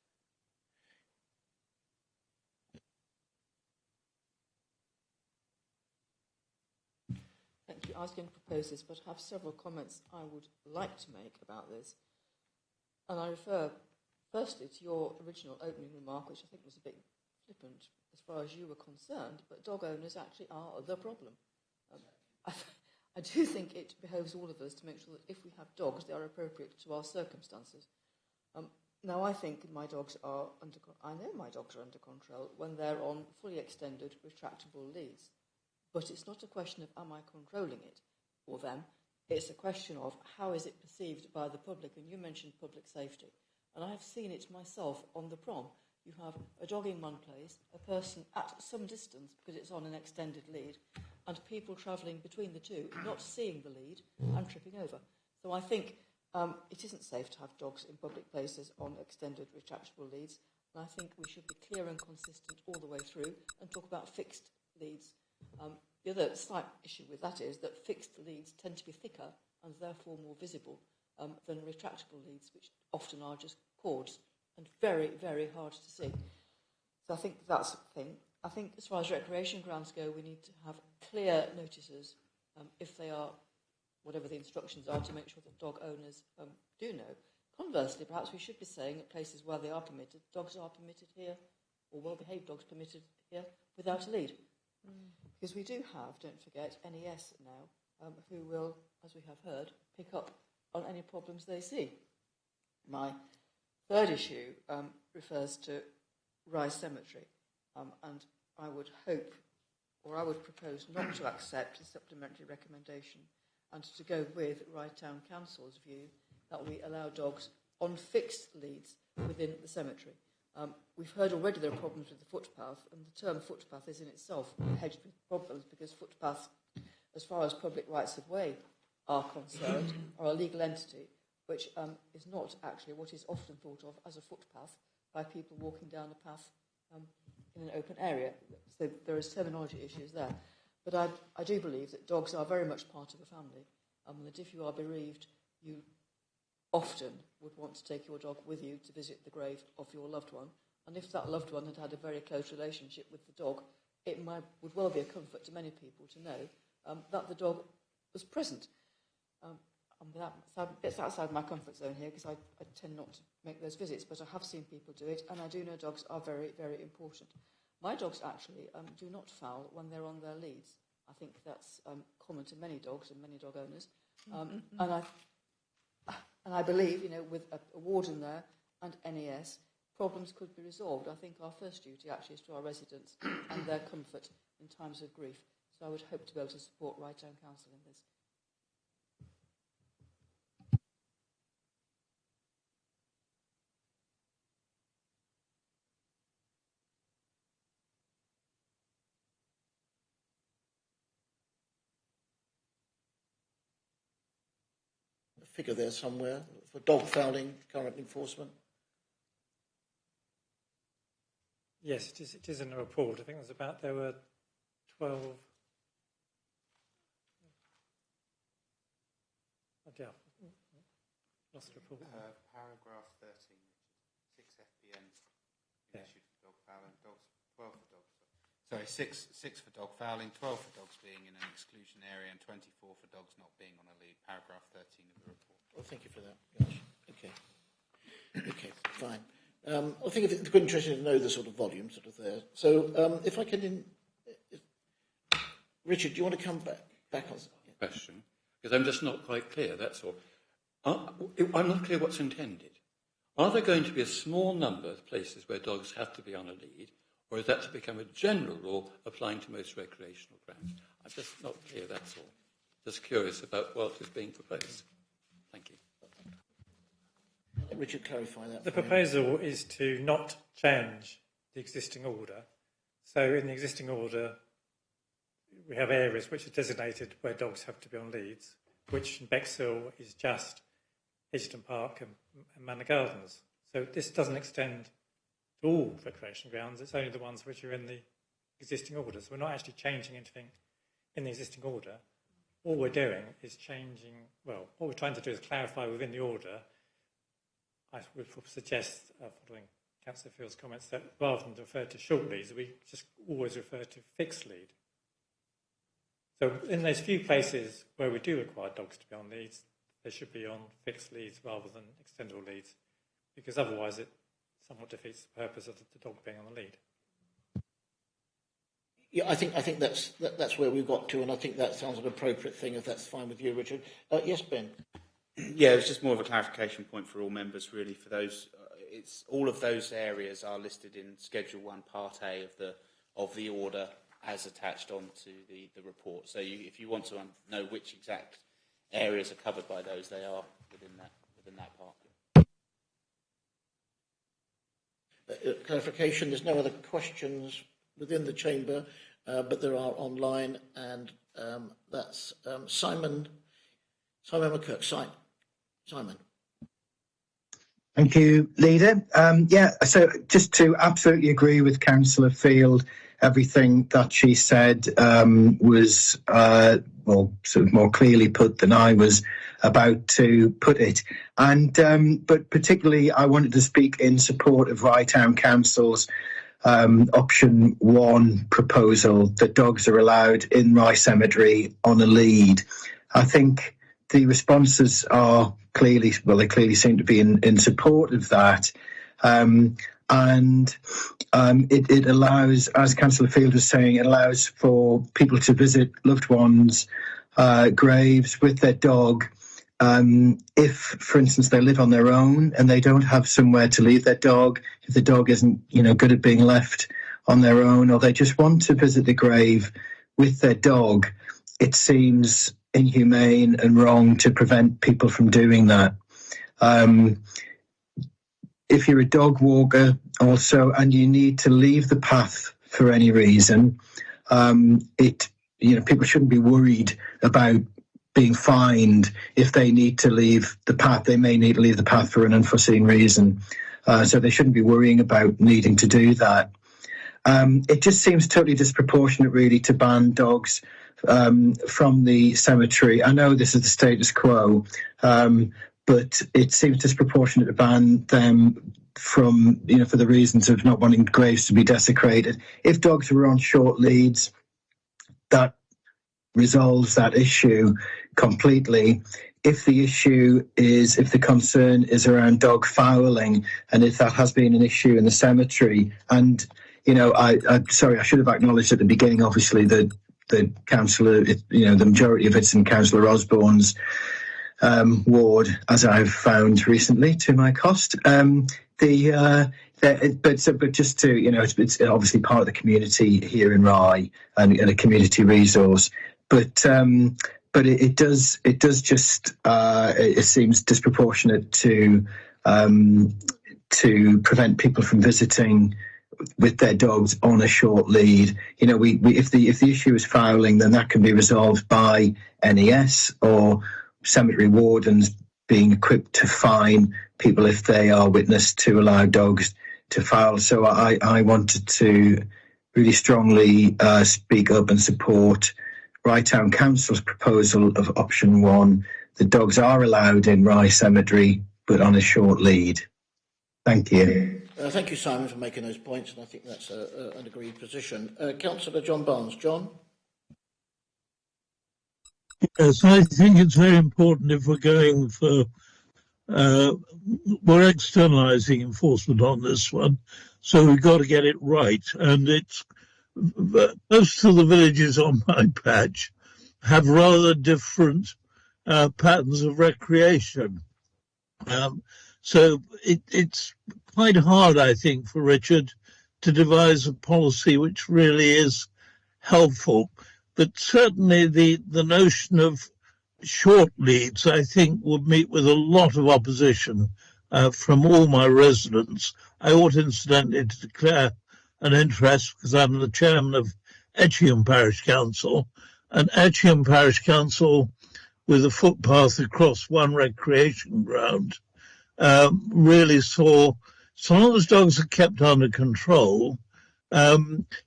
Speaker 18: Thank you. I was going to propose this, but I have several comments I would like to make about this. And I refer firstly to your original opening remark, which I think was a bit flippant as far as you were concerned, but dog owners actually are the problem. I do think it behoves all of us to make sure that if we have dogs, they are appropriate to our circumstances. Now, I think my dogs are I know my dogs are under control when they're on fully extended retractable leads. But it's not a question of am I controlling it or them. It's a question of how is it perceived by the public. And you mentioned public safety. And I have seen it myself on the prom. You have a dog in one place, a person at some distance because it's on an extended lead, and people travelling between the two, not seeing the lead and tripping over. So I think it isn't safe to have dogs in public places on extended retractable leads. And I think we should be clear and consistent all the way through and talk about fixed leads. The other slight issue with that is that fixed leads tend to be thicker and therefore more visible than retractable leads, which often are just cords and very, very hard to see. So I think that's the thing. I think as far as recreation grounds go, we need to have clear notices if they are, whatever the instructions are, to make sure that dog owners do know. Conversely, perhaps we should be saying at places where they are permitted, dogs are permitted here, or well-behaved dogs permitted here, without a lead. Because we do have, don't forget, NES now, who will, as we have heard, pick up on any problems they see. My third issue refers to Rye Cemetery, and I would hope, or I would propose not to accept the supplementary recommendation and to go with Rye Town Council's view that we allow dogs on fixed leads within the cemetery. We've heard already there are problems with the footpath, and the term footpath is in itself hedged with problems because footpaths, as far as public rights of way are concerned, are a legal entity which is not actually what is often thought of as a footpath by people walking down a path in an open area. So there is terminology issues there. But I do believe that dogs are very much part of a family, and that if you are bereaved, you often would want to take your dog with you to visit the grave of your loved one. And if that loved one had had a very close relationship with the dog, it would well be a comfort to many people to know that the dog was present. It's outside my comfort zone here because I tend not to make those visits, but I have seen people do it, and I do know dogs are very, very important. My dogs actually do not foul when they're on their leads. I think that's common to many dogs and many dog owners. And I believe, with a warden there and NES, problems could be resolved. I think our first duty actually is to our residents and their comfort in times of grief. So I would hope to be able to support Rye Town Council in this.
Speaker 1: Figure there somewhere for dog fouling, current enforcement?
Speaker 16: Yes, it is in the report. I think there were 12. Oh, yeah. Lost the report.
Speaker 11: Paragraph 13, 6 FPN issued for dog fouling, 12 for dogs. Sorry, six for dog fouling, 12 for dogs being in an exclusion area, and 24 for dogs not being on a lead. Paragraph 13 of the report.
Speaker 1: Well, thank you for that. Yes. Okay, fine. I think it's quite interesting to know the sort of volume sort of there. So if I can, Richard, do you want to come back on?
Speaker 17: Question, because I'm just not quite clear, that's all. I'm not clear what's intended. Are there going to be a small number of places where dogs have to be on a lead, or is that to become a general rule applying to most recreational grounds? I'm just not clear, that's all. Just curious about what is being proposed. Thank you.
Speaker 1: Richard, clarify that.
Speaker 16: The proposal is to not change the existing order. So in the existing order, we have areas which are designated where dogs have to be on leads, which in Bexhill is just Edgerton Park and Manor Gardens. So this doesn't extend to all recreation grounds, it's only the ones which are in the existing order. So we're not actually changing anything in the existing order. All we're doing is changing, well, what we're trying to do is clarify within the order. I would suggest, following Councillor Field's comments, that rather than refer to short leads, we just always refer to fixed lead. So in those few places where we do require dogs to be on leads, they should be on fixed leads rather than extendable leads, because otherwise it somewhat defeats the purpose of the dog being on the lead.
Speaker 1: Yeah, I think that's where we've got to, and I think that sounds an appropriate thing, if that's fine with you, Richard. Yes, Ben.
Speaker 11: Yeah, it's just more of a clarification point for all members, really. For those, it's all of those areas are listed in Schedule 1, Part A of the order as attached onto the report. So if you want to know which exact areas are covered by those, they are within that part.
Speaker 1: Clarification. There's no other questions within the chamber, but there are online, and that's Simon McKirk. Simon.
Speaker 19: Thank you, Leader. So just to absolutely agree with Councillor Field, everything that she said was, sort of more clearly put than I was about to put it. And but particularly, I wanted to speak in support of Rye Town Council's option 1 proposal that dogs are allowed in Rye Cemetery on a lead. I think the responses are clearly seem to be in support of that. It allows, as Councillor Field was saying, it allows for people to visit loved ones' graves with their dog. If, for instance, they live on their own and they don't have somewhere to leave their dog, if the dog isn't, good at being left on their own, or they just want to visit the grave with their dog, it seems inhumane and wrong to prevent people from doing that. If you're a dog walker also and you need to leave the path for any reason, people shouldn't be worried about being fined if they need to leave the path. They may need to leave the path for an unforeseen reason. So they shouldn't be worrying about needing to do that. It just seems totally disproportionate, really, to ban dogs from the cemetery. I know this is the status quo, but it seems disproportionate to ban them from, for the reasons of not wanting graves to be desecrated. If dogs were on short leads, that resolves that issue completely. If the concern is around dog fouling, and if that has been an issue in the cemetery, and I should have acknowledged at the beginning, obviously, that the councillor, the majority of it's in Councillor Osborne's ward, as I've found recently to my cost. But just to, it's obviously part of the community here in Rye and a community resource. But it does just it seems disproportionate to prevent people from visiting with their dogs on a short lead. If the issue is fouling, then that can be resolved by NES or cemetery wardens being equipped to fine people if they are witness to allow dogs to foul. So I wanted to really strongly speak up and support Rye Town Council's proposal of option 1. The dogs are allowed in Rye Cemetery, but on a short lead. Thank you.
Speaker 1: Thank you, Simon, for making those points, and I think that's an agreed position. Councillor John Barnes. John?
Speaker 12: Yes, I think it's very important if we're going for, we're externalising enforcement on this one, so we've got to get it right. And it's, most of the villages on my patch have rather different patterns of recreation. So it's quite hard, I think, for Richard to devise a policy which really is helpful. But certainly the notion of short leads, I think, would meet with a lot of opposition from all my residents. I ought incidentally to declare an interest because I'm the chairman of Etchingham Parish Council, and Etchingham Parish Council, with a footpath across one recreation ground, really saw, so long as dogs are kept under control,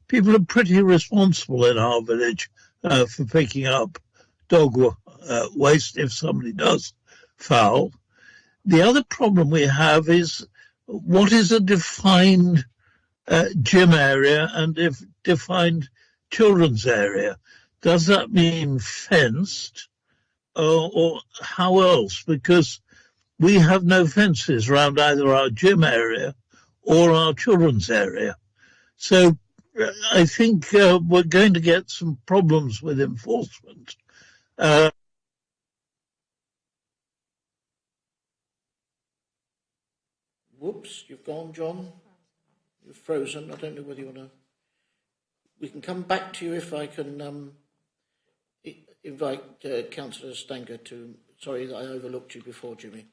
Speaker 12: people are pretty responsible in our village for picking up dog waste if somebody does foul. The other problem we have is what is a defined gym area and if defined children's area? Does that mean fenced or how else? Because we have no fences around either our gym area or our children's area. So I think we're going to get some problems with enforcement.
Speaker 1: Whoops, you've gone, John. You've frozen. I don't know whether you want to... We can come back to you if I can invite Councillor Stanger to... Sorry that I overlooked you before, Jimmy.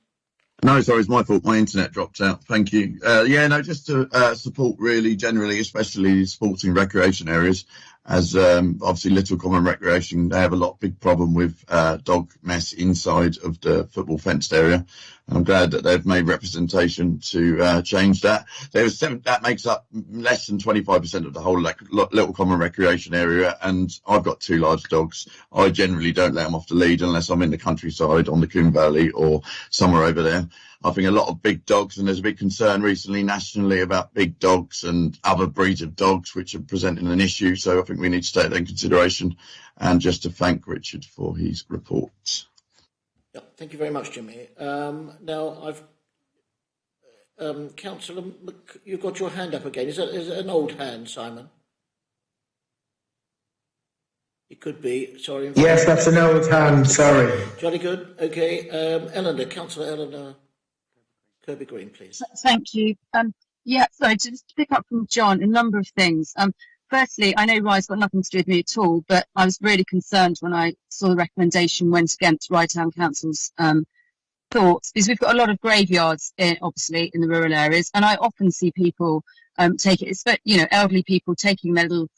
Speaker 14: No, sorry, it's my fault. My internet dropped out. Thank you. Just to support really generally, especially sports and recreation areas, as obviously Little Common Recreation, they have a big problem with dog mess inside of the football fenced area. I'm glad that they've made representation to change that. That makes up less than 25% of the whole Little Common Recreation area, and I've got 2 large dogs. I generally don't let them off the lead unless I'm in the countryside on the Coombe Valley or somewhere over there. I think a lot of big dogs, and there's a big concern recently nationally about big dogs and other breeds of dogs which are presenting an issue, so I think we need to take that in consideration. And just to thank Richard for his report.
Speaker 1: Yeah, thank you very much, Jimmy. Now, Councillor, you've got your hand up again. Is it an old hand, Simon? It could be. Sorry.
Speaker 20: Yes, that's an old hand. Sorry.
Speaker 1: Jolly good. Okay. Eleanor, Councillor Eleanor Kirby Green, please.
Speaker 21: Thank you. Sorry, just to pick up from John, a number of things. Firstly, I know Rise got nothing to do with me at all, but I was really concerned when I saw the recommendation went against Rye Town Council's thoughts, because we've got a lot of graveyards, obviously, in the rural areas, and I often see people take it, elderly people taking their little,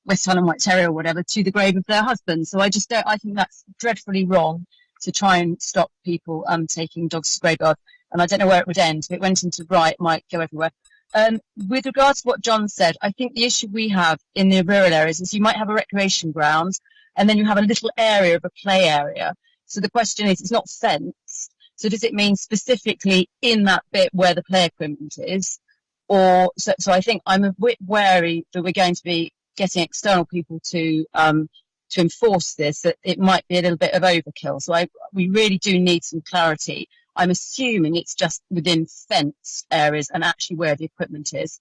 Speaker 21: West Highland White Terrier or whatever to the grave of their husband. So I think that's dreadfully wrong to try and stop people taking dogs to graveyards. And I don't know where it would end. If it went into Bright, it might go everywhere. With regards to what John said, I think the issue we have in the rural areas is you might have a recreation ground and then you have a little area of a play area. So the question is, it's not fenced. So does it mean specifically in that bit where the play equipment is? Or so I think I'm a bit wary that we're going to be getting external people to enforce this, that it might be a little bit of overkill. So we really do need some clarity. I'm assuming it's just within fenced areas and actually where the equipment is.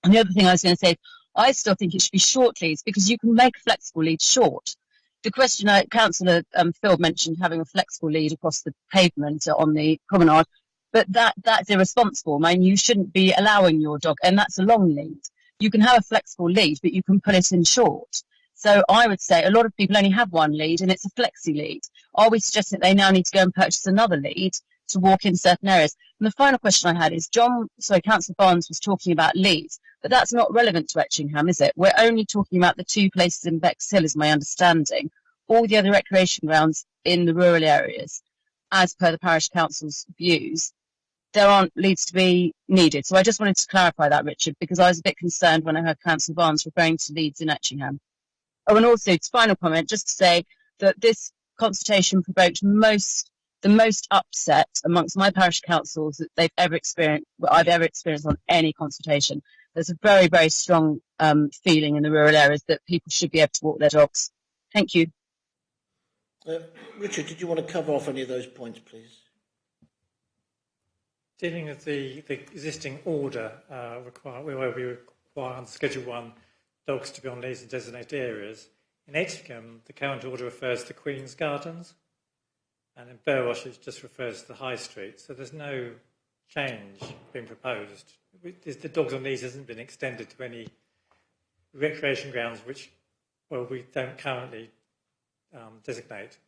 Speaker 21: And the other thing I was going to say, I still think it should be short leads because you can make a flexible lead short. The question, Councillor Phil mentioned having a flexible lead across the pavement on the promenade, but that's irresponsible. I mean, you shouldn't be allowing your dog, and that's a long lead. You can have a flexible lead, but you can pull it in short. So I would say a lot of people only have one lead and it's a flexi lead. Are we suggesting that they now need to go and purchase another lead to walk in certain areas? And the final question I had is, Councillor Barnes was talking about leads, but that's not relevant to Etchingham, is it? We're only talking about the 2 places in Bexhill, is my understanding. All the other recreation grounds in the rural areas, as per the parish council's views, there aren't leads to be needed. So I just wanted to clarify that, Richard, because I was a bit concerned when I heard Councillor Barnes referring to leads in Etchingham. Oh, and also, final comment, just to say that this consultation provoked most the most upset amongst my parish councils that I've ever experienced on any consultation. There's a very, very strong feeling in the rural areas that people should be able to walk their dogs. Thank you.
Speaker 1: Richard, did you want to cover off any of those points, please?
Speaker 16: Dealing with the existing order, where we require under Schedule 1 dogs to be on leads in designated areas. In Etchingham, the current order refers to Queen's Gardens, and in Burwash it just refers to the High Street. So there's no change being proposed. The dogs on leads hasn't been extended to any recreation grounds which, well, we don't currently designate.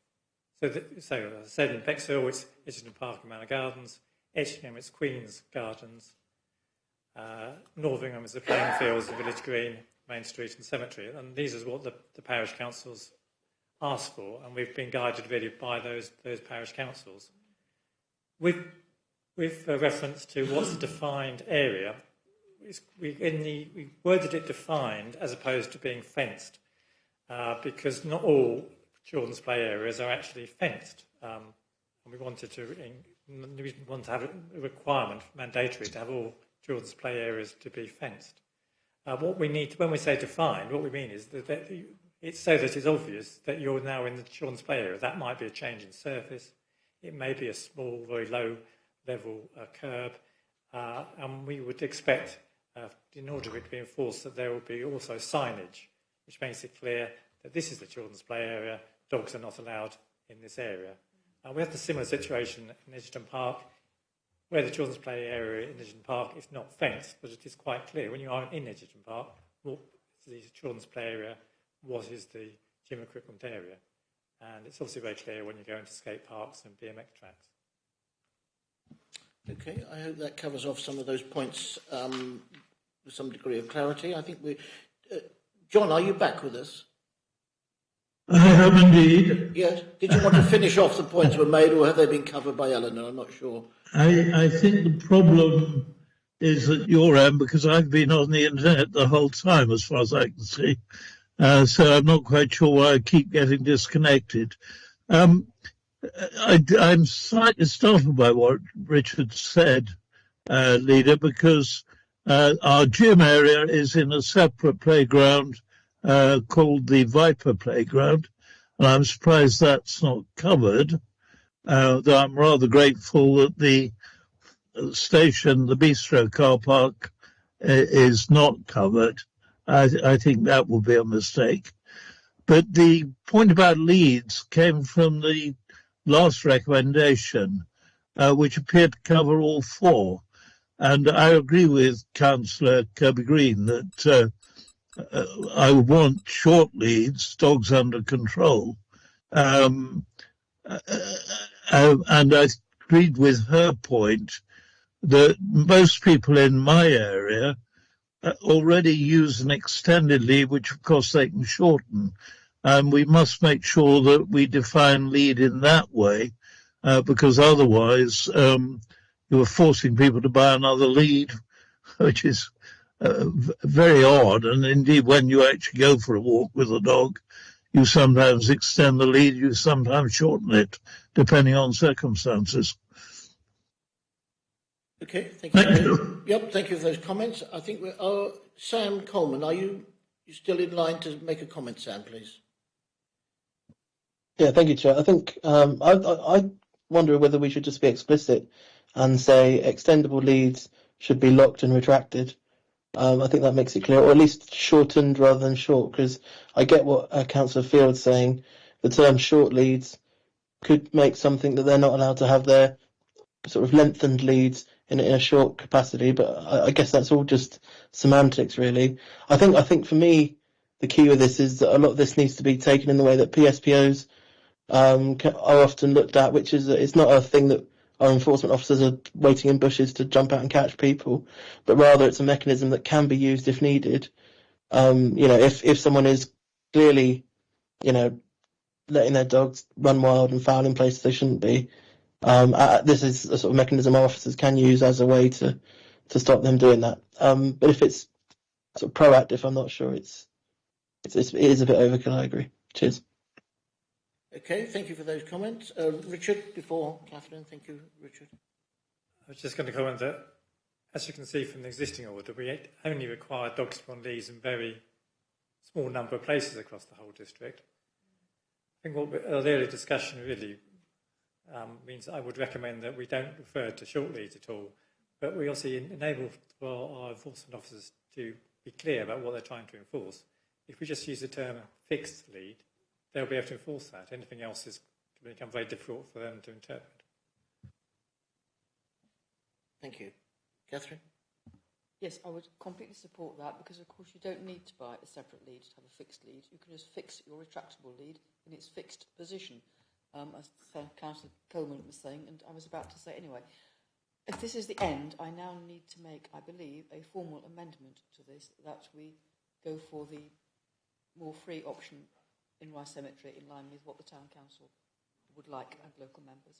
Speaker 16: So as I said, in Bexhill it's Edgerton Park and Manor Gardens. Etchingham it's Queen's Gardens. Northingham is the playing fields, the Village Green, Main Street and Cemetery. And these are what the parish councils asked for, and we've been guided really by those parish councils. With reference to what's a defined area, we worded it defined as opposed to being fenced, because not all children's play areas are actually fenced. And we want to have a requirement, mandatory, to have all children's play areas to be fenced. What we need, when we say defined, what we mean is that it's so that it's obvious that you're now in the children's play area. That might be a change in surface. It may be a small, very low level curb. And we would expect, in order for it to be enforced, that there will be also signage, which makes it clear that this is the children's play area. Dogs are not allowed in this area. We have the similar situation in Edgerton Park, where the children's play area in Edgerton Park is not fenced, but it is quite clear when you are in Edgerton Park, what the children's play area, what is the gym equipment area. And it's obviously very clear when you go into skate parks and BMX tracks.
Speaker 1: Okay, I hope that covers off some of those points with some degree of clarity. I think John, are you back with us?
Speaker 12: I have indeed.
Speaker 1: Yes. Did you want to finish off the points were made, or have they been covered by Eleanor? I'm not sure.
Speaker 12: I think the problem is at your end, because I've been on the internet the whole time, as far as I can see. So I'm not quite sure why I keep getting disconnected. I'm slightly startled by what Richard said, Leader, because our gym area is in a separate playground called the Viper Playground, and I'm surprised that's not covered, though I'm rather grateful that the station, the Bistro car park, is not covered. I think that will be a mistake. But the point about leads came from the last recommendation, which appeared to cover all four. And I agree with Councillor Kirby-Green that I want short leads, dogs under control. And I agreed with her point that most people in my area already use an extended lead, which of course they can shorten. And we must make sure that we define lead in that way, because otherwise you are forcing people to buy another lead, which is very odd. And indeed, when you actually go for a walk with a dog, you sometimes extend the lead, you sometimes shorten it, depending on circumstances.
Speaker 1: Okay, thank you. Yep, thank you for those comments. I think Sam Coleman, are you still in line to make a comment, Sam, please?
Speaker 8: Yeah, thank you, Chair. I think I wonder whether we should just be explicit and say extendable leads should be locked and retracted. I think that makes it clear, or at least shortened rather than short, because I get what Councillor Field's saying. The term short leads could make something that they're not allowed to have their sort of lengthened leads in a short capacity, but I guess that's all just semantics, really. I think for me, the key with this is that a lot of this needs to be taken in the way that PSPOs are often looked at, which is that it's not a thing that our enforcement officers are waiting in bushes to jump out and catch people, but rather it's a mechanism that can be used if needed. If someone is clearly, letting their dogs run wild and foul in places they shouldn't be, this is a sort of mechanism our officers can use as a way to stop them doing that. But if it's sort of proactive, I'm not sure it is a bit overkill. I agree. Cheers.
Speaker 1: Okay, thank you for those comments. Richard, before Catherine, thank you, Richard.
Speaker 16: I was just going to comment that, as you can see from the existing order, we only require dogs to be on leads in very small number of places across the whole district. I think the earlier discussion really means I would recommend that we don't refer to short leads at all, but we also enable our enforcement officers to be clear about what they're trying to enforce. If we just use the term fixed lead, they'll be able to enforce that. Anything else is going to become very difficult for them to interpret.
Speaker 1: Thank you. Catherine?
Speaker 18: Yes, I would completely support that because, of course, you don't need to buy a separate lead to have a fixed lead. You can just fix your retractable lead in its fixed position, as Councillor Coleman was saying, and I was about to say anyway. If this is the end, I now need to make, I believe, a formal amendment to this, that we go for the more free option in Rye Cemetery in line with what the Town Council would like and local members.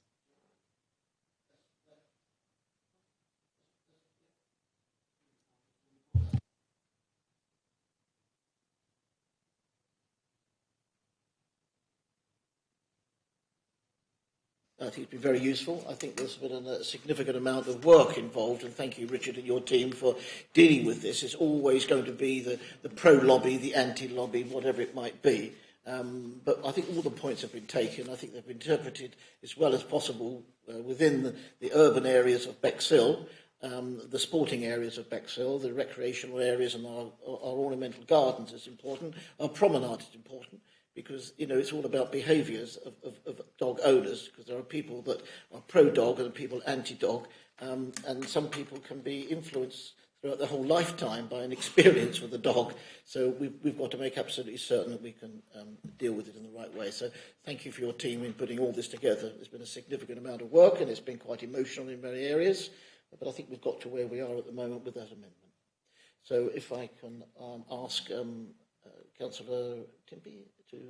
Speaker 1: I think it's been very useful. I think there's been a significant amount of work involved, and thank you, Richard, and your team for dealing with this. It's always going to be the pro-lobby, the anti-lobby, whatever it might be. But I think all the points have been taken. I think they've been interpreted as well as possible within the urban areas of Bexhill, the sporting areas of Bexhill, the recreational areas, and our ornamental gardens is important. Our promenade is important, because, you know, it's all about behaviours of dog owners, because there are people that are pro-dog and people anti-dog, and some people can be influenced throughout their whole lifetime by an experience with a dog. So we've got to make absolutely certain that we can deal with it in the right way. So thank you for your team in putting all this together. There's been a significant amount of work, and it's been quite emotional in many areas, but I think we've got to where we are at the moment with that amendment. So if I can ask Councillor Timpey to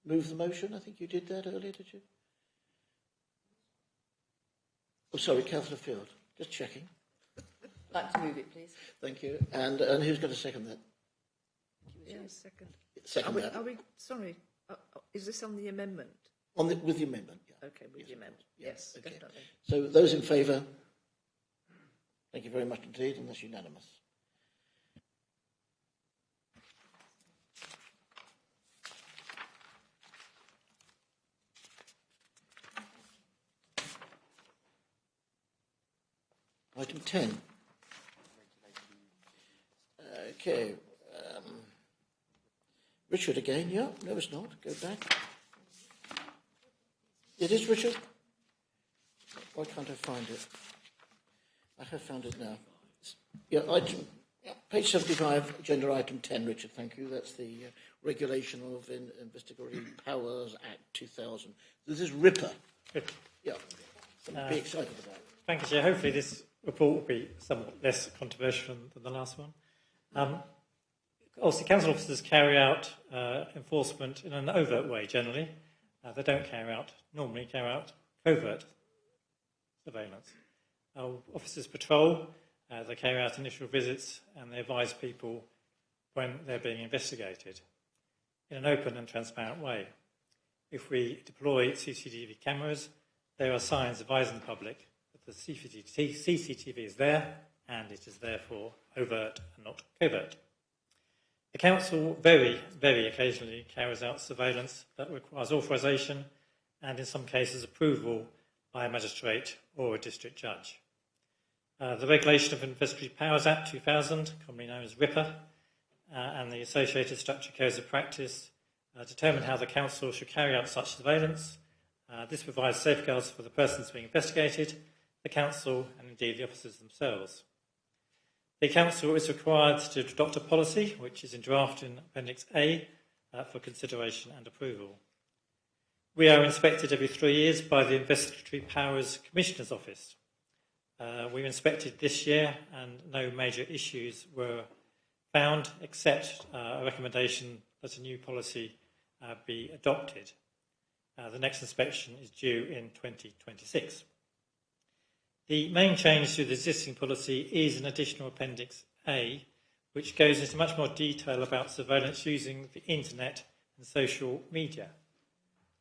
Speaker 1: move the motion. I think you did that earlier, did you? Oh, sorry, Councillor Field. Just checking.
Speaker 18: I'd like to move it, please.
Speaker 1: Thank you. And who's going to second that?
Speaker 9: Yes, second.
Speaker 1: Second that.
Speaker 9: Are we, sorry, is this on the amendment?
Speaker 1: With the amendment, yeah.
Speaker 9: Okay, with the amendment. Yes,
Speaker 1: okay.
Speaker 9: definitely.
Speaker 1: So those in favour? Thank you very much indeed, and that's unanimous. Item 10. Okay. Richard again, yeah? No, it's not. Go back. It is Richard? Why can't I find it? I have found it now. Yeah, page 75, agenda item 10, Richard, thank you. That's the Regulation of Investigatory Powers Act 2000. This is RIPA. Yeah, something to be excited about.
Speaker 16: Thank you, Chair. Hopefully this report will be somewhat less controversial than the last one. Obviously, council officers carry out enforcement in an overt way generally. They don't normally carry out covert surveillance. Officers patrol, they carry out initial visits, and they advise people when they're being investigated in an open and transparent way. If we deploy CCTV cameras, there are signs advising the public that the CCTV is there, and it is therefore overt and not covert. The council very, very occasionally carries out surveillance that requires authorisation and in some cases approval by a magistrate or a district judge. The Regulation of Investigatory Powers Act 2000, commonly known as RIPA, and the associated structure codes of practice determine how the council should carry out such surveillance. This provides safeguards for the persons being investigated, the council, and indeed the officers themselves. The council is required to adopt a policy, which is in draft in Appendix A, for consideration and approval. We are inspected every 3 years by the Investigatory Powers Commissioner's Office. We were inspected this year and no major issues were found except a recommendation that a new policy be adopted. The next inspection is due in 2026. The main change to the existing policy is an additional Appendix A, which goes into much more detail about surveillance using the internet and social media.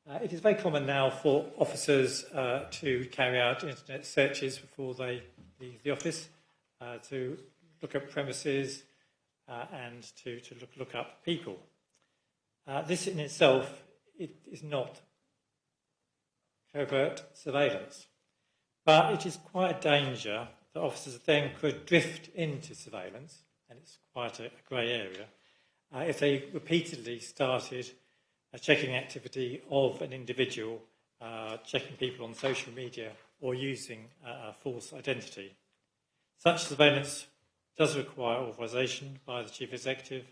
Speaker 16: It is very common now for officers to carry out internet searches before they leave the office, to look at premises and to look up people. This in itself is not covert surveillance, but it is quite a danger that officers then could drift into surveillance, and it's quite a grey area, if they repeatedly started checking activity of an individual, checking people on social media or using a false identity. Such surveillance does require authorisation by the Chief Executive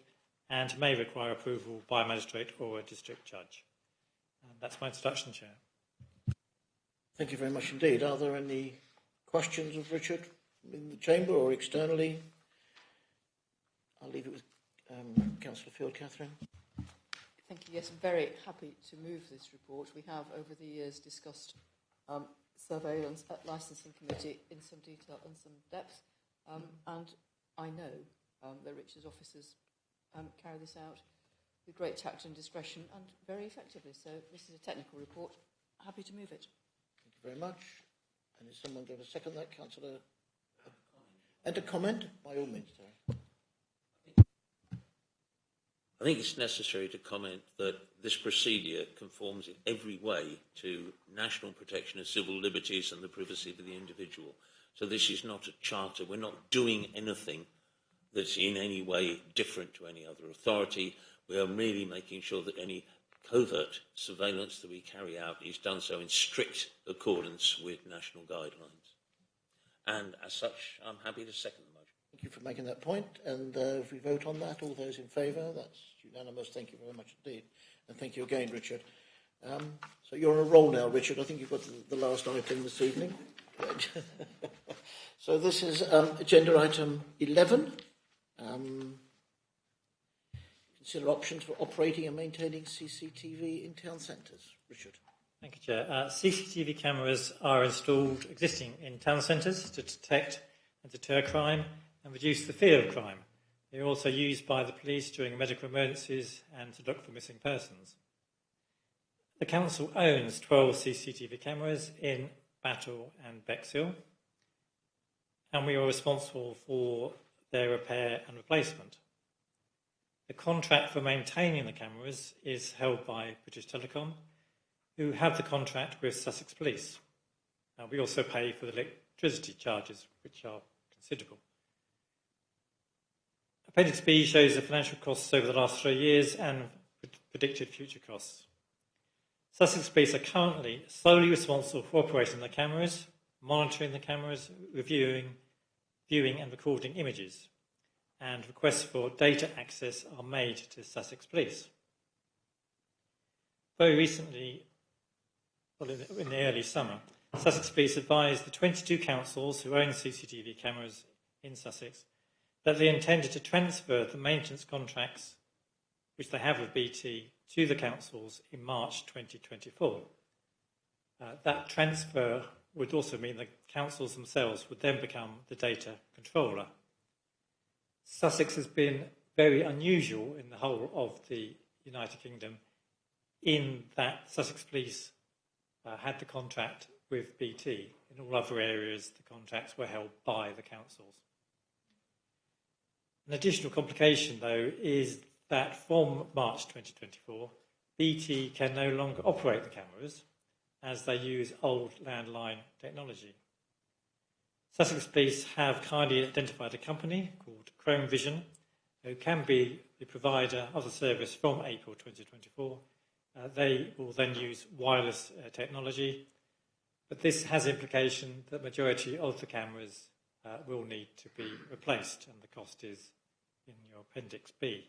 Speaker 16: and may require approval by a magistrate or a district judge. And that's my introduction, Chair.
Speaker 1: Thank you very much indeed. Are there any questions of Richard in the chamber or externally? I'll leave it with Councillor Field. Catherine.
Speaker 18: Thank you. Yes, I'm very happy to move this report. We have, over the years, discussed surveillance at Licensing Committee in some detail and some depth, and I know that Richard's officers carry this out with great tact and discretion and very effectively. So this is a technical report. Happy to move it.
Speaker 1: Thank you very much. And is someone going to second that, Councillor? And a comment? By all means, sorry.
Speaker 5: I think it's necessary to comment that this procedure conforms in every way to national protection of civil liberties and the privacy of the individual. So this is not a charter. We're not doing anything that's in any way different to any other authority. We are merely making sure that any covert surveillance that we carry out is done so in strict accordance with national guidelines. And as such, I'm happy to second the motion.
Speaker 1: Thank you for making that point. And if we vote on that, all those in favour, that's unanimous. Thank you very much indeed. And thank you again, Richard. So you're on a roll now, Richard. I think you've got the last item this evening. So this is agenda item 11. Consider options for operating and maintaining CCTV in town centres. Richard.
Speaker 16: Thank you, Chair. CCTV cameras are installed existing in town centres to detect and deter crime and reduce the fear of crime. They are also used by the police during medical emergencies and to look for missing persons. The Council owns 12 CCTV cameras in Battle and Bexhill, and we are responsible for their repair and replacement. The contract for maintaining the cameras is held by British Telecom, who have the contract with Sussex Police. We also pay for the electricity charges, which are considerable. Appendix B shows the financial costs over the last 3 years and predicted future costs. Sussex Police are currently solely responsible for operating the cameras, monitoring the cameras, viewing and recording images, and requests for data access are made to Sussex Police. Very recently, well, in the early summer, Sussex Police advised the 22 councils who own CCTV cameras in Sussex that they intended to transfer the maintenance contracts which they have with BT to the councils in March 2024. That transfer would also mean the councils themselves would then become the data controller. Sussex has been very unusual in the whole of the United Kingdom in that Sussex Police had the contract with BT. In all other areas, the contracts were held by the councils. An additional complication, though, is that from March 2024, BT can no longer operate the cameras as they use old landline technology. Sussex Police have kindly identified a company called Chrome Vision, who can be the provider of the service from April 2024. They will then use wireless technology, but this has implication that the majority of the cameras will need to be replaced, and the cost is in your Appendix B.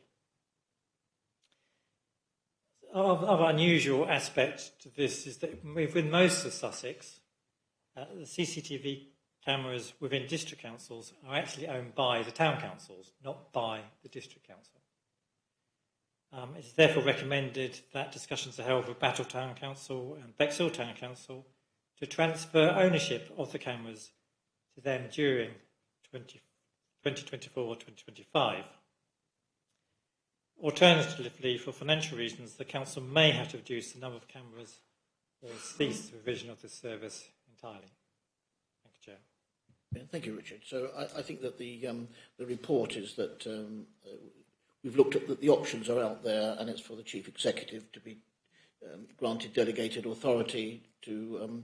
Speaker 16: Another unusual aspect to this is that within most of Sussex, the CCTV cameras within district councils are actually owned by the town councils, not by the district council. It is therefore recommended that discussions are held with Battle Town Council and Bexhill Town Council to transfer ownership of the cameras to them during 2024-2025. Alternatively, for financial reasons, the council may have to reduce the number of cameras or cease the provision of this service entirely. Thank you, Chair.
Speaker 1: Yeah, thank you, Richard. So I think that the report is that we've looked at that the options are out there, and it's for the Chief Executive to be granted delegated authority to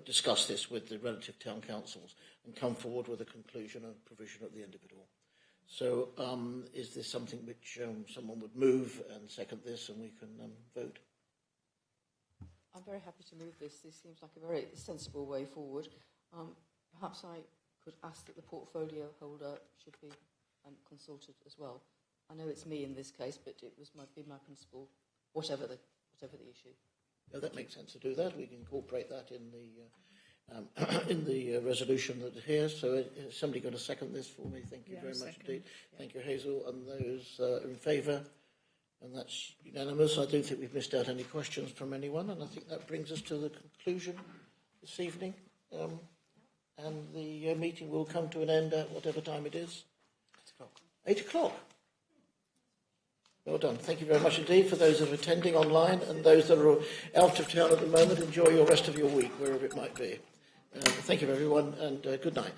Speaker 1: discuss this with the relative town councils and come forward with a conclusion and provision at the end of it all. So is this something which someone would move and second this, and we can vote?
Speaker 18: I'm very happy to move this. This seems like a very sensible way forward. Perhaps I could ask that the portfolio holder should be consulted as well. I know it's me in this case, but it was my principal, whatever the issue.
Speaker 1: Yeah, that makes sense to do that. We can incorporate that in the resolution that is here. So is somebody going to second this for me? Thank you very much indeed. Yeah. Thank you, Hazel. And those in favour? And that's unanimous. I don't think we've missed out any questions from anyone, and I think that brings us to the conclusion this evening. And the meeting will come to an end at whatever time it is. 8 o'clock. 8 o'clock. Well done. Thank you very much indeed for those that are attending online, and those that are out of town at the moment. Enjoy your rest of your week, wherever it might be. Thank you, everyone, and good night.